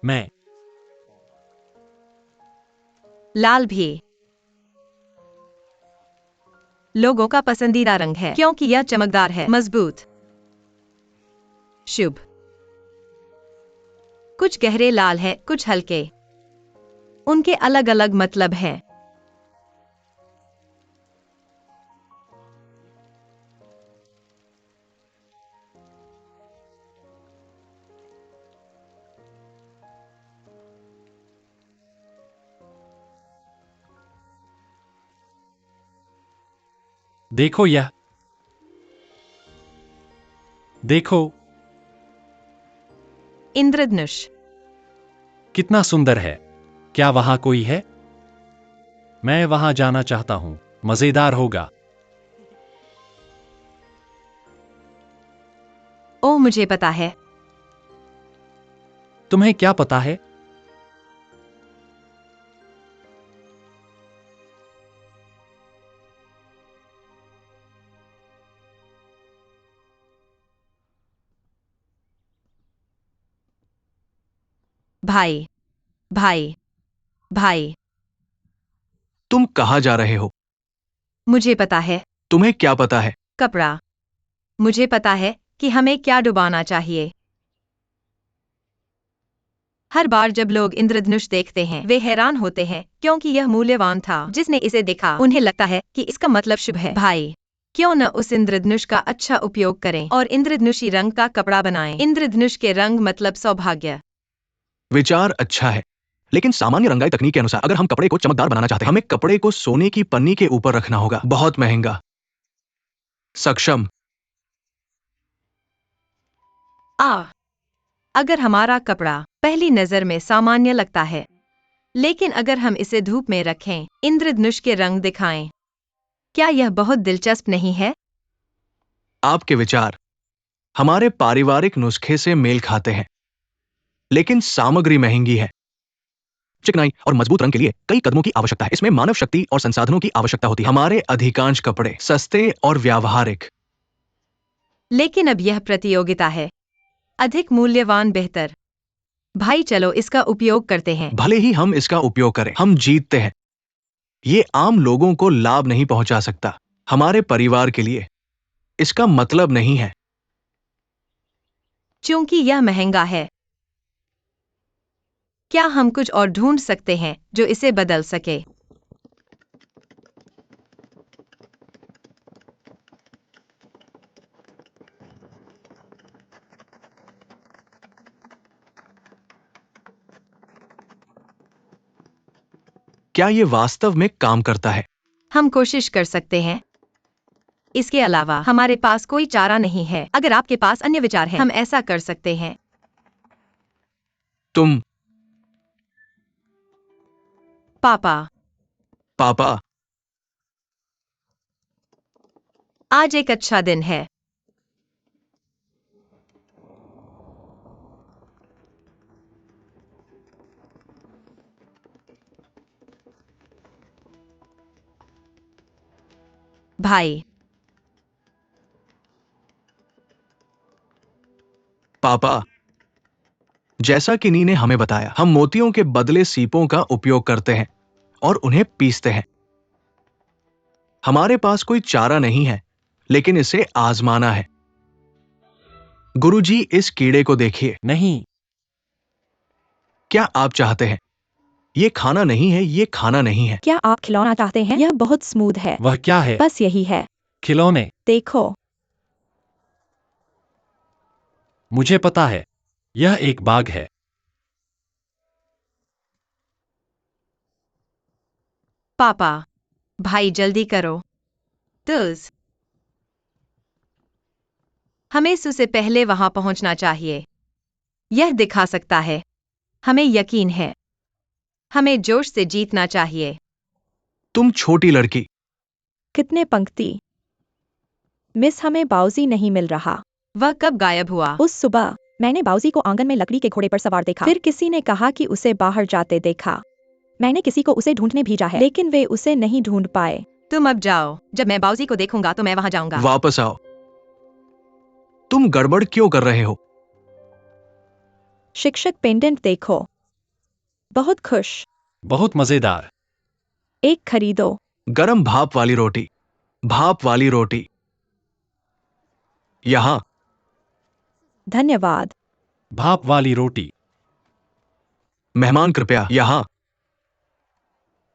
मैं। लाल भी लोगों का पसंदीदा रंग है क्योंकि यह चमकदार है, मजबूत, शुभ। कुछ गहरे लाल है, कुछ हल्के। उनके अलग अलग मतलब हैं। देखो यह। देखो इंद्रधनुष। कितना सुंदर है। क्या वहां कोई है? मैं वहां जाना चाहता हूं। मजेदार होगा। ओह, मुझे पता है। तुम्हें क्या पता है? भाई, भाई, भाई। तुम कहाँ जा रहे हो? मुझे पता है। तुम्हें क्या पता है? कपड़ा। मुझे पता है कि हमें क्या डुबाना चाहिए। हर बार जब लोग इंद्रधनुष देखते हैं, वे हैरान होते हैं क्योंकि यह मूल्यवान था। जिसने इसे देखा, उन्हें लगता है कि इसका मतलब शुभ है। भाई, क्यों न उस इंद्रधनुष का अच्छा उपयोग करें और इंद्रधनुषी रंग का कपड़ा बनाएं। इंद्रधनुष के रंग मतलब सौभाग्य। विचार अच्छा है, लेकिन सामान्य रंगाई तकनीक के अनुसार अगर हम कपड़े को चमकदार बनाना चाहते हैं, हमें कपड़े को सोने की पन्नी के ऊपर रखना होगा। बहुत महंगा। सक्षम। अगर हमारा कपड़ा पहली नजर में सामान्य लगता है, लेकिन अगर हम इसे धूप में रखें, इंद्रधनुष के रंग दिखाएं, क्या यह बहुत दिलचस्प नहीं है? आपके विचार हमारे पारिवारिक नुस्खे से मेल खाते हैं, लेकिन सामग्री महंगी है। चिकनाई और मजबूत रंग के लिए कई कदमों की आवश्यकता है। इसमें मानव शक्ति और संसाधनों की आवश्यकता होती है। हमारे अधिकांश कपड़े सस्ते और व्यावहारिक। लेकिन अब यह प्रतियोगिता है। अधिक मूल्यवान बेहतर। भाई, चलो इसका उपयोग करते हैं। भले ही हम इसका उपयोग करें, हम जीतते हैं। ये आम लोगों को लाभ नहीं पहुंचा सकता। हमारे परिवार के लिए इसका मतलब नहीं है। चूंकि यह महंगा है, क्या हम कुछ और ढूंढ सकते हैं जो इसे बदल सके? क्या ये वास्तव में काम करता है? हम कोशिश कर सकते हैं। इसके अलावा हमारे पास कोई चारा नहीं है। अगर आपके पास अन्य विचार हैं, हम ऐसा कर सकते हैं। तुम पापा, पापा, आज एक अच्छा दिन है। भाई, पापा, जैसा कि नी ने हमें बताया, हम मोतियों के बदले सीपों का उपयोग करते हैं और उन्हें पीसते हैं। हमारे पास कोई चारा नहीं है, लेकिन इसे आजमाना है। गुरुजी, इस कीड़े को देखिए। नहीं, क्या आप चाहते हैं? ये खाना नहीं है, ये खाना नहीं है। क्या आप खिलौना चाहते हैं? यह बहुत स्मूथ है। वह क्या है? बस यही है। खिलौने। देखो, मुझे पता है, यह एक बाग है। पापा, भाई जल्दी करो। तुस, हमें से पहले वहां पहुंचना चाहिए। यह दिखा सकता है। हमें यकीन है। हमें जोश से जीतना चाहिए। तुम छोटी लड़की। कितने पंक्ति। मिस, हमें बाउजी नहीं मिल रहा। वह कब गायब हुआ? उस सुबह मैंने बाउजी को आंगन में लकड़ी के घोड़े पर सवार देखा। फिर किसी ने कहा कि उसे बाहर जाते देखा। मैंने किसी को उसे ढूंढने भेजा है, लेकिन वे उसे नहीं ढूंढ पाए। तुम अब जाओ। जब मैं बाउजी को देखूंगा तो मैं वहां जाऊंगा। वापस आओ। तुम गड़बड़ क्यों कर रहे हो? शिक्षक, पेंडेंट देखो। बहुत खुश। बहुत मजेदार। एक खरीदो। गरम भाप वाली रोटी। भाप वाली रोटी। यहां। धन्यवाद। भाप वाली रोटी। मेहमान कृपया यहां।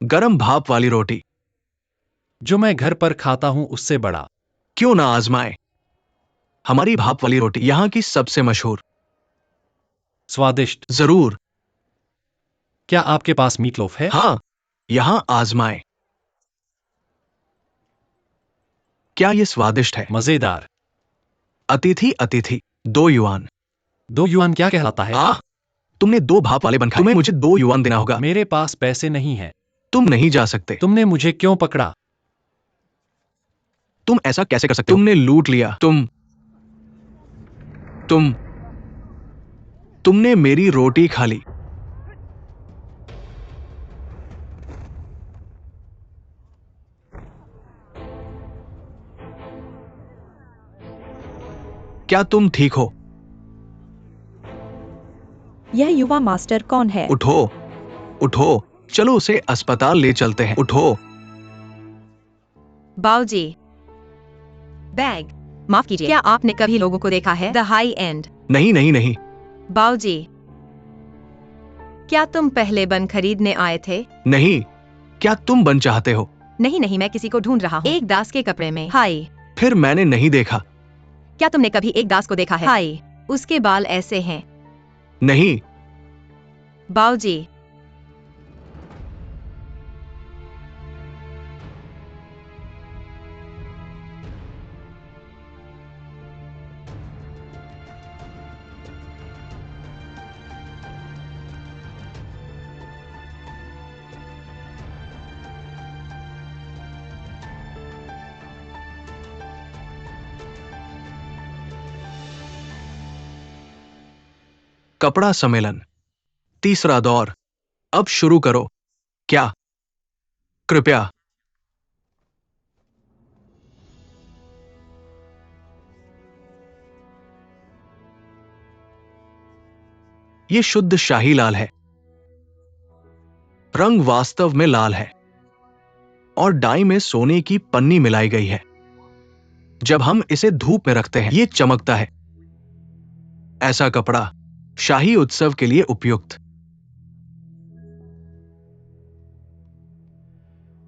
गरम भाप वाली रोटी। जो मैं घर पर खाता हूं उससे बड़ा। क्यों ना आजमाए? हमारी भाप वाली रोटी यहां की सबसे मशहूर। स्वादिष्ट। जरूर। क्या आपके पास मीटलोफ है? हाँ, यहां आजमाए। क्या ये स्वादिष्ट है? मजेदार। अतिथि अतिथि। 2 युआन। 2 युआन क्या कहलाता है? तुमने 2 भाप वाले बन खाए। तुम्हें मुझे 2 युआन देना होगा। मेरे पास पैसे नहीं है। तुम नहीं जा सकते। तुमने मुझे क्यों पकड़ा? तुम ऐसा कैसे कर सकते हो? तुमने लूट लिया। तुमने मेरी रोटी खा ली। क्या तुम ठीक हो? यह युवा मास्टर कौन है? उठो, उठो, चलो उसे अस्पताल ले चलते हैं। उठो। बाउजी, बैग। माफ कीजिए, क्या आपने कभी लोगों को देखा है? The high and. नहीं नहीं नहीं। बाउजी, क्या तुम पहले बन खरीदने आए थे? नहीं। क्या तुम बन चाहते हो? नहीं नहीं, मैं किसी को ढूंढ रहा हूँ। एक दास के कपड़े में। हाय। फिर मैंने नहीं देखा। क्या तुमने कभी एक दास को देखा है? हाय। उसके बाल ऐसे हैं। नहीं। बाउजी, कपड़ा सम्मेलन। तीसरा दौर। अब शुरू करो। क्या? कृपया। ये शुद्ध शाही लाल है। रंग वास्तव में लाल है और डाई में सोने की पन्नी मिलाई गई है। जब हम इसे धूप में रखते हैं, ये चमकता है। ऐसा कपड़ा शाही उत्सव के लिए उपयुक्त।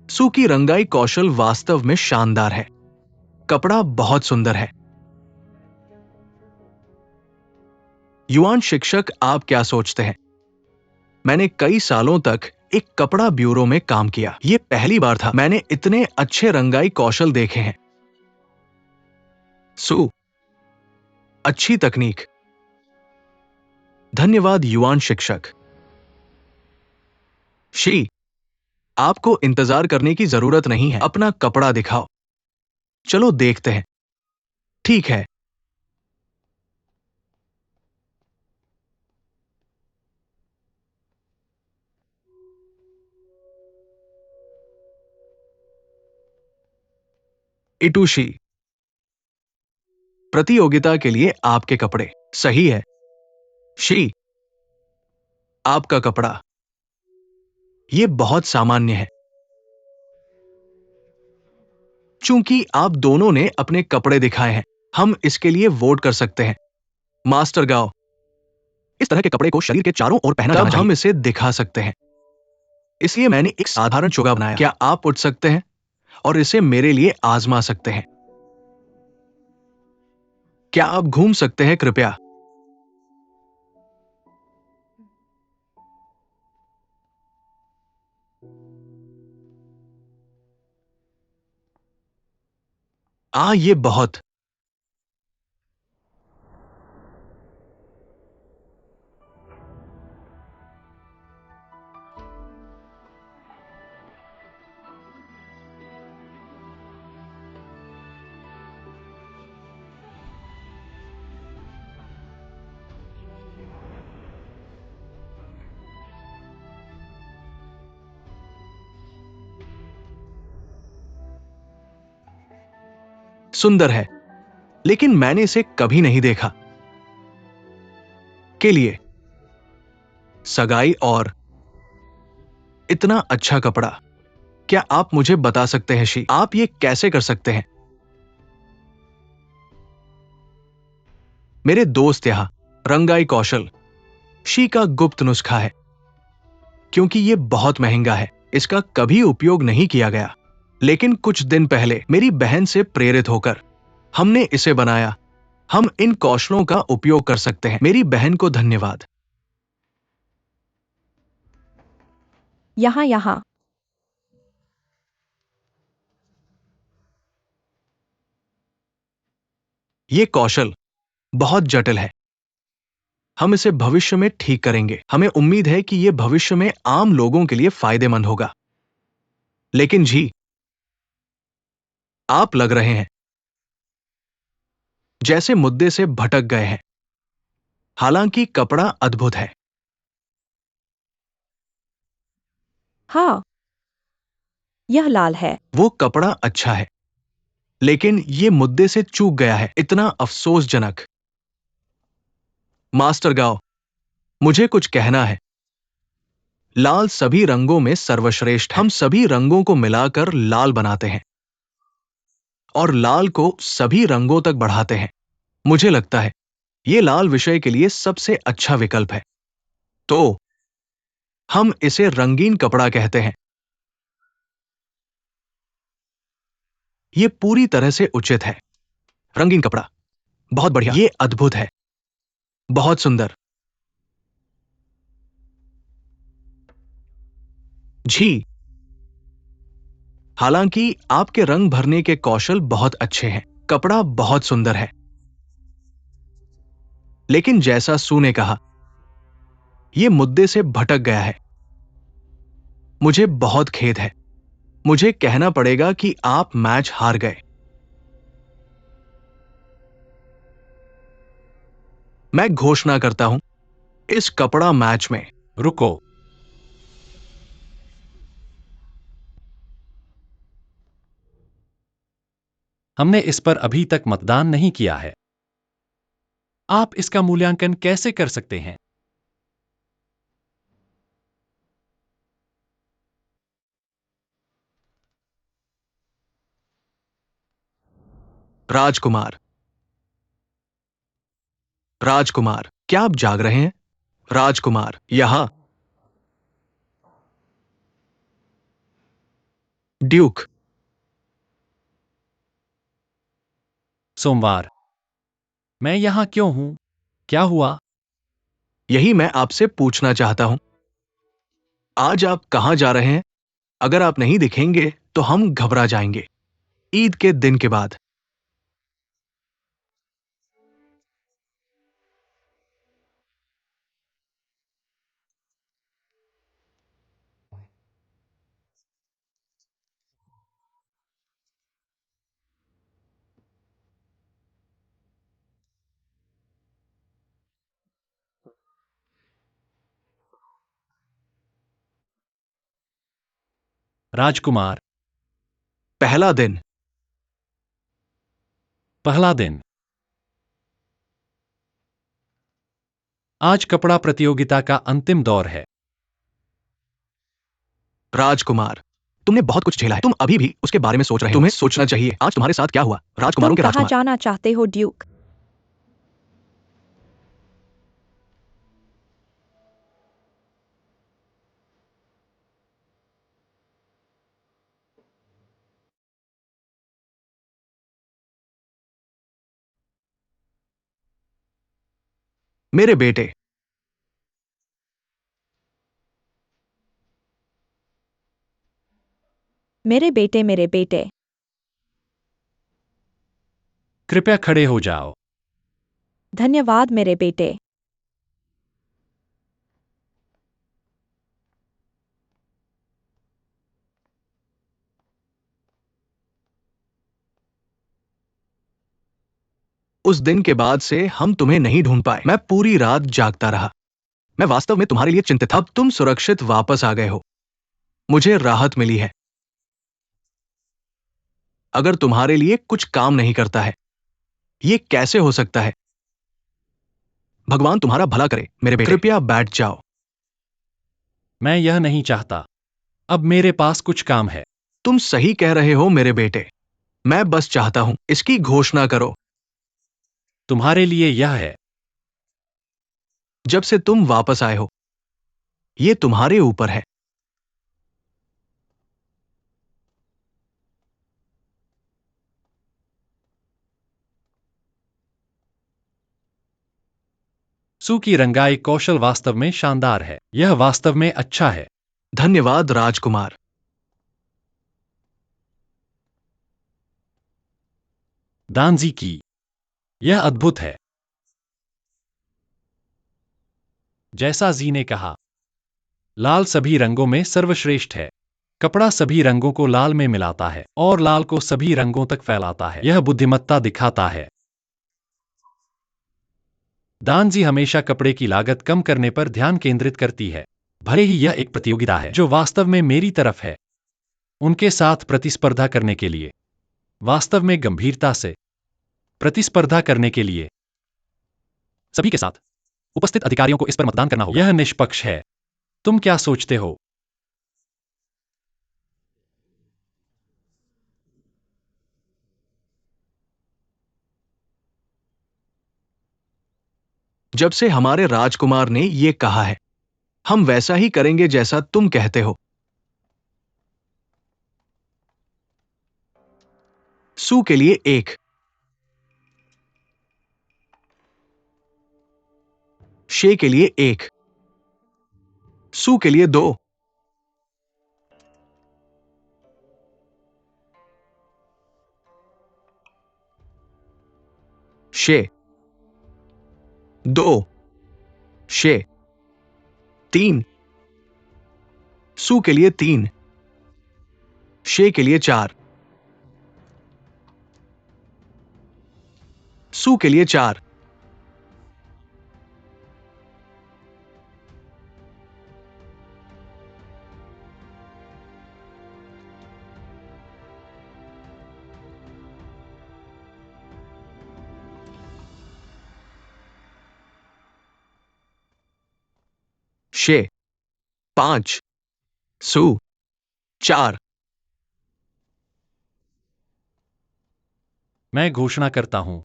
सूकी रंगाई कौशल वास्तव में शानदार है। कपड़ा बहुत सुंदर है। युवान शिक्षक, आप क्या सोचते हैं? मैंने कई सालों तक एक कपड़ा ब्यूरो में काम किया। यह पहली बार था मैंने इतने अच्छे रंगाई कौशल देखे हैं। अच्छी तकनीक। धन्यवाद युवान शिक्षक। शी आपको इंतजार करने की जरूरत नहीं है, अपना कपड़ा दिखाओ। चलो देखते हैं। ठीक है। इटूशी, प्रतियोगिता के लिए आपके कपड़े सही है। शी, आपका कपड़ा ये बहुत सामान्य है। चूंकि आप दोनों ने अपने कपड़े दिखाए हैं, हम इसके लिए वोट कर सकते हैं। मास्टर गाओ, इस तरह के कपड़े को शरीर के चारों ओर पहना जाना चाहिए। हम इसे दिखा सकते हैं, इसलिए मैंने एक साधारण चोगा बनाया। क्या आप उठ सकते हैं और इसे मेरे लिए आजमा सकते हैं? क्या आप घूम सकते हैं कृपया? ये बहुत सुंदर है, लेकिन मैंने इसे कभी नहीं देखा। के लिए सगाई और इतना अच्छा कपड़ा, क्या आप मुझे बता सकते हैं शी, आप ये कैसे कर सकते हैं? मेरे दोस्त यहां रंगाई कौशल शी का गुप्त नुस्खा है, क्योंकि ये बहुत महंगा है, इसका कभी उपयोग नहीं किया गया। लेकिन कुछ दिन पहले मेरी बहन से प्रेरित होकर हमने इसे बनाया। हम इन कौशलों का उपयोग कर सकते हैं। मेरी बहन को धन्यवाद। यहाँ यहाँ। ये कौशल बहुत जटिल है। हम इसे भविष्य में ठीक करेंगे। हमें उम्मीद है कि यह भविष्य में आम लोगों के लिए फायदेमंद होगा। लेकिन जी, आप लग रहे हैं जैसे मुद्दे से भटक गए हैं। हालांकि कपड़ा अद्भुत है। हाँ, यह लाल है। वो कपड़ा अच्छा है, लेकिन ये मुद्दे से चूक गया है। इतना अफसोसजनक। मास्टर गाओ, मुझे कुछ कहना है। लाल सभी रंगों में सर्वश्रेष्ठ है। हम सभी रंगों को मिलाकर लाल बनाते हैं और लाल को सभी रंगों तक बढ़ाते हैं। मुझे लगता है ये लाल विषय के लिए सबसे अच्छा विकल्प है। तो हम इसे रंगीन कपड़ा कहते हैं। ये पूरी तरह से उचित है। रंगीन कपड़ा बहुत बढ़िया। ये अद्भुत है, बहुत सुंदर। जी, हालांकि आपके रंग भरने के कौशल बहुत अच्छे हैं, कपड़ा बहुत सुंदर है। लेकिन जैसा सू ने कहा, यह मुद्दे से भटक गया है। मुझे बहुत खेद है। मुझे कहना पड़ेगा कि आप मैच हार गए। मैं घोषणा करता हूं, इस कपड़ा मैच में रुको। हमने इस पर अभी तक मतदान नहीं किया है। आप इसका मूल्यांकन कैसे कर सकते हैं? राजकुमार, राजकुमार, क्या आप जाग रहे हैं? राजकुमार, यहां। ड्यूक, सोमवार। मैं यहां क्यों हूं? क्या हुआ? यही मैं आपसे पूछना चाहता हूं। आज आप कहां जा रहे हैं? अगर आप नहीं दिखेंगे तो हम घबरा जाएंगे। ईद के दिन के बाद। राजकुमार। पहला दिन। पहला दिन। आज कपड़ा प्रतियोगिता का अंतिम दौर है। राजकुमार, तुमने बहुत कुछ झेला है, तुम अभी भी उसके बारे में सोच रहे हो। तुम्हें सोचना चाहिए आज तुम्हारे साथ क्या हुआ। राजकुमारों तुम के कहाँ राजकुमार। जाना चाहते हो ड्यूक? मेरे बेटे। मेरे बेटे, मेरे बेटे। कृपया खड़े हो जाओ। धन्यवाद मेरे बेटे। उस दिन के बाद से हम तुम्हें नहीं ढूंढ पाए। मैं पूरी रात जागता रहा। मैं वास्तव में तुम्हारे लिए चिंतित था। अब तुम सुरक्षित वापस आ गए हो। मुझे राहत मिली है। अगर तुम्हारे लिए कुछ काम नहीं करता है, ये कैसे हो सकता है? भगवान तुम्हारा भला करे मेरे बेटे। कृपया बैठ जाओ। मैं यह नहीं चाहता। अब मेरे पास कुछ काम है। तुम सही कह रहे हो मेरे बेटे। मैं बस चाहता हूं इसकी घोषणा करो। तुम्हारे लिए यह है। जब से तुम वापस आए हो, ये तुम्हारे ऊपर है। सू की रंगाई कौशल वास्तव में शानदार है। यह वास्तव में अच्छा है। धन्यवाद राजकुमार। दानजी की। यह अद्भुत है। जैसा जी ने कहा, लाल सभी रंगों में सर्वश्रेष्ठ है। कपड़ा सभी रंगों को लाल में मिलाता है और लाल को सभी रंगों तक फैलाता है। यह बुद्धिमत्ता दिखाता है। दानजी हमेशा कपड़े की लागत कम करने पर ध्यान केंद्रित करती है। भले ही यह एक प्रतियोगिता है जो वास्तव में मेरी तरफ है, उनके साथ प्रतिस्पर्धा करने के लिए, वास्तव में गंभीरता से प्रतिस्पर्धा करने के लिए, सभी के साथ उपस्थित अधिकारियों को इस पर मतदान करना होगा। यह निष्पक्ष है। तुम क्या सोचते हो? जब से हमारे राजकुमार ने ये कहा है, हम वैसा ही करेंगे जैसा तुम कहते हो। सू के लिए 1, शे के लिए 1, सू के लिए 2, शे 2, शे 3, सू के लिए 3, शे के लिए 4, सू के लिए 4, शे 5, सू 4। मैं घोषणा करता हूं,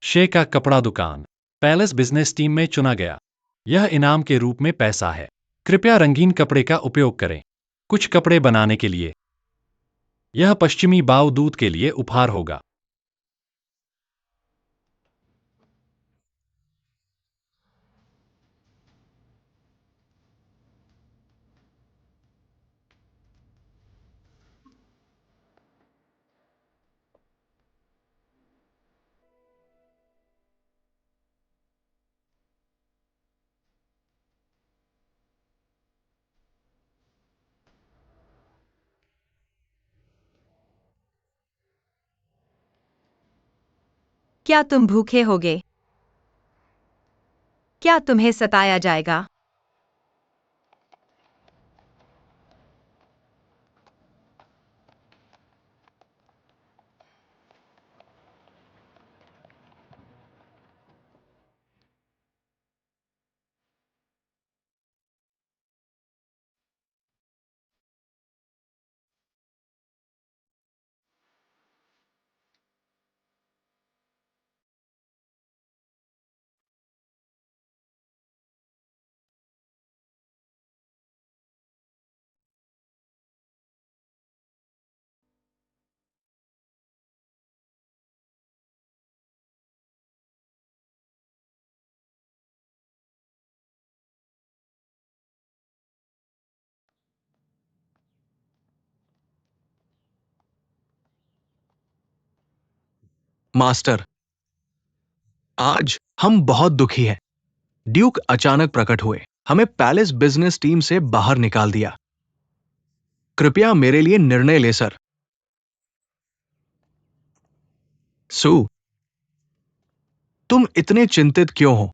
शे का कपड़ा दुकान पैलेस बिजनेस टीम में चुना गया। यह इनाम के रूप में पैसा है। कृपया रंगीन कपड़े का उपयोग करें कुछ कपड़े बनाने के लिए। यह पश्चिमी बाव दूत के लिए उपहार होगा। क्या तुम भूखे होगे? क्या तुम्हें सताया जाएगा? मास्टर, आज हम बहुत दुखी हैं। ड्यूक अचानक प्रकट हुए, हमें पैलेस बिजनेस टीम से बाहर निकाल दिया। कृपया मेरे लिए निर्णय ले सर। सू, तुम इतने चिंतित क्यों हो?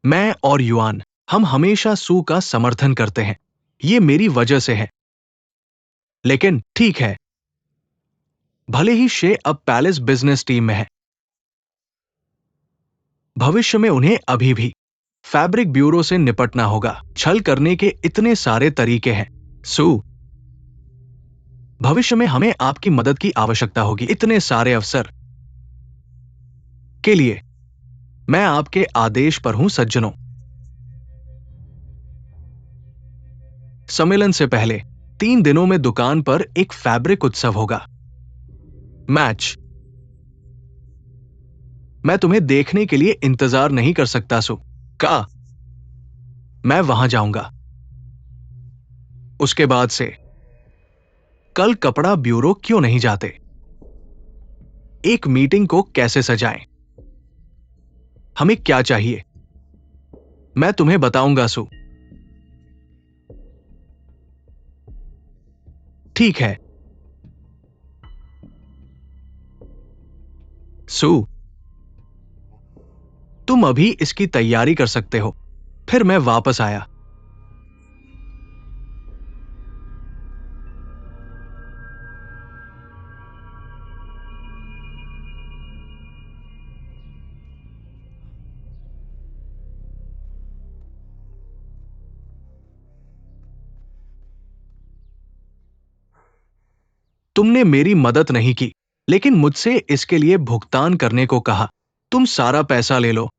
मैं और युआन, हम हमेशा सू का समर्थन करते हैं। ये मेरी वजह से है। लेकिन ठीक है, भले ही शे अब पैलेस बिजनेस टीम में है, भविष्य में उन्हें अभी भी फैब्रिक ब्यूरो से निपटना होगा। छल करने के इतने सारे तरीके हैं। सू, भविष्य में हमें आपकी मदद की आवश्यकता होगी। इतने सारे अवसर के लिए मैं आपके आदेश पर हूं सज्जनों। सम्मेलन से पहले 3 दिनों में दुकान पर एक फैब्रिक उत्सव होगा। मैच, मैं तुम्हें देखने के लिए इंतजार नहीं कर सकता सू का। मैं वहां जाऊंगा। उसके बाद से कल कपड़ा ब्यूरो क्यों नहीं जाते? एक मीटिंग को कैसे सजाएं? हमें क्या चाहिए? मैं तुम्हें बताऊंगा सू। ठीक है सू, तुम अभी इसकी तैयारी कर सकते हो। फिर मैं वापस आया। तुमने मेरी मदद नहीं की, लेकिन मुझसे इसके लिए भुगतान करने को कहा। तुम सारा पैसा ले लो।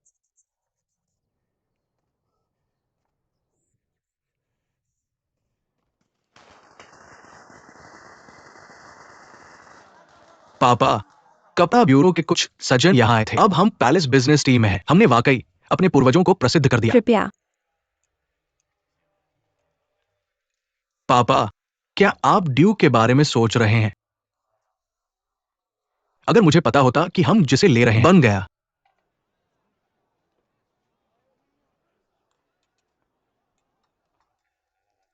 पापा, कपड़ा ब्यूरो के कुछ सज्जन यहां आए थे। अब हम पैलेस बिजनेस टीम में हैं। हमने वाकई अपने पूर्वजों को प्रसिद्ध कर दिया। कृपया। पापा, क्या आप ड्यूक के बारे में सोच रहे हैं? अगर मुझे पता होता कि हम जिसे ले रहे हैं बन गया।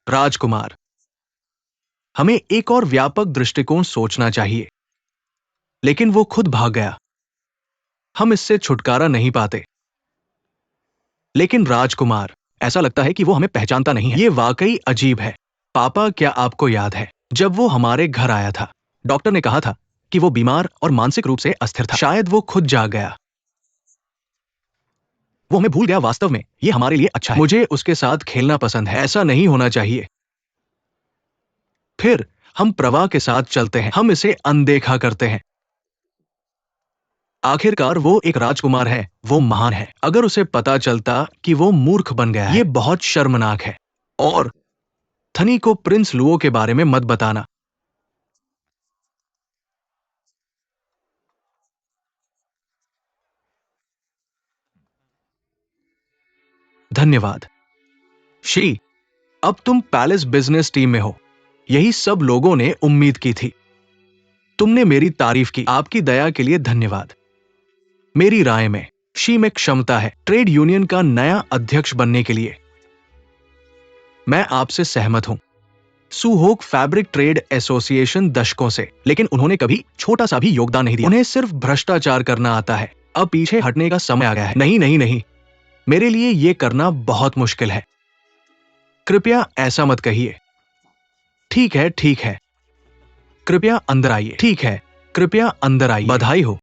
राजकुमार, हमें एक और व्यापक दृष्टिकोण सोचना चाहिए, लेकिन वो खुद भाग गया। हम इससे छुटकारा नहीं पाते। लेकिन राजकुमार, ऐसा लगता है कि वो हमें पहचानता नहीं है। ये वाकई अजीब है। पापा, क्या आपको याद है जब वो हमारे घर आया था? डॉक्टर ने कहा था कि वो बीमार और मानसिक रूप से अस्थिर था। शायद वो खुद जाग गया। वो हमें भूल गया। वास्तव में ये हमारे लिए अच्छा है। मुझे उसके साथ खेलना पसंद है। ऐसा नहीं होना चाहिए। फिर हम प्रवाह के साथ चलते हैं। हम इसे अनदेखा करते हैं। आखिरकार वो एक राजकुमार है। वो महान है। अगर उसे पता चलता कि वो मूर्ख बन गया है, ये बहुत शर्मनाक है। और थनी को प्रिंस लुओ के बारे में मत बताना। धन्यवाद। शी, अब तुम पैलेस बिजनेस टीम में हो। यही सब लोगों ने उम्मीद की थी। तुमने मेरी तारीफ की। आपकी दया के लिए धन्यवाद। मेरी राय में शी में क्षमता है ट्रेड यूनियन का नया अध्यक्ष बनने के लिए। मैं आपसे सहमत हूं। सुहोक फैब्रिक ट्रेड एसोसिएशन दशकों से, लेकिन उन्होंने कभी छोटा सा भी योगदान नहीं दिया। उन्हें सिर्फ भ्रष्टाचार करना आता है। अब पीछे हटने का समय आ गया है। नहीं नहीं नहीं, मेरे लिए यह करना बहुत मुश्किल है। कृपया ऐसा मत कहिए। ठीक है, ठीक है। कृपया अंदर आइए। ठीक है, कृपया अंदर आइए। बधाई हो।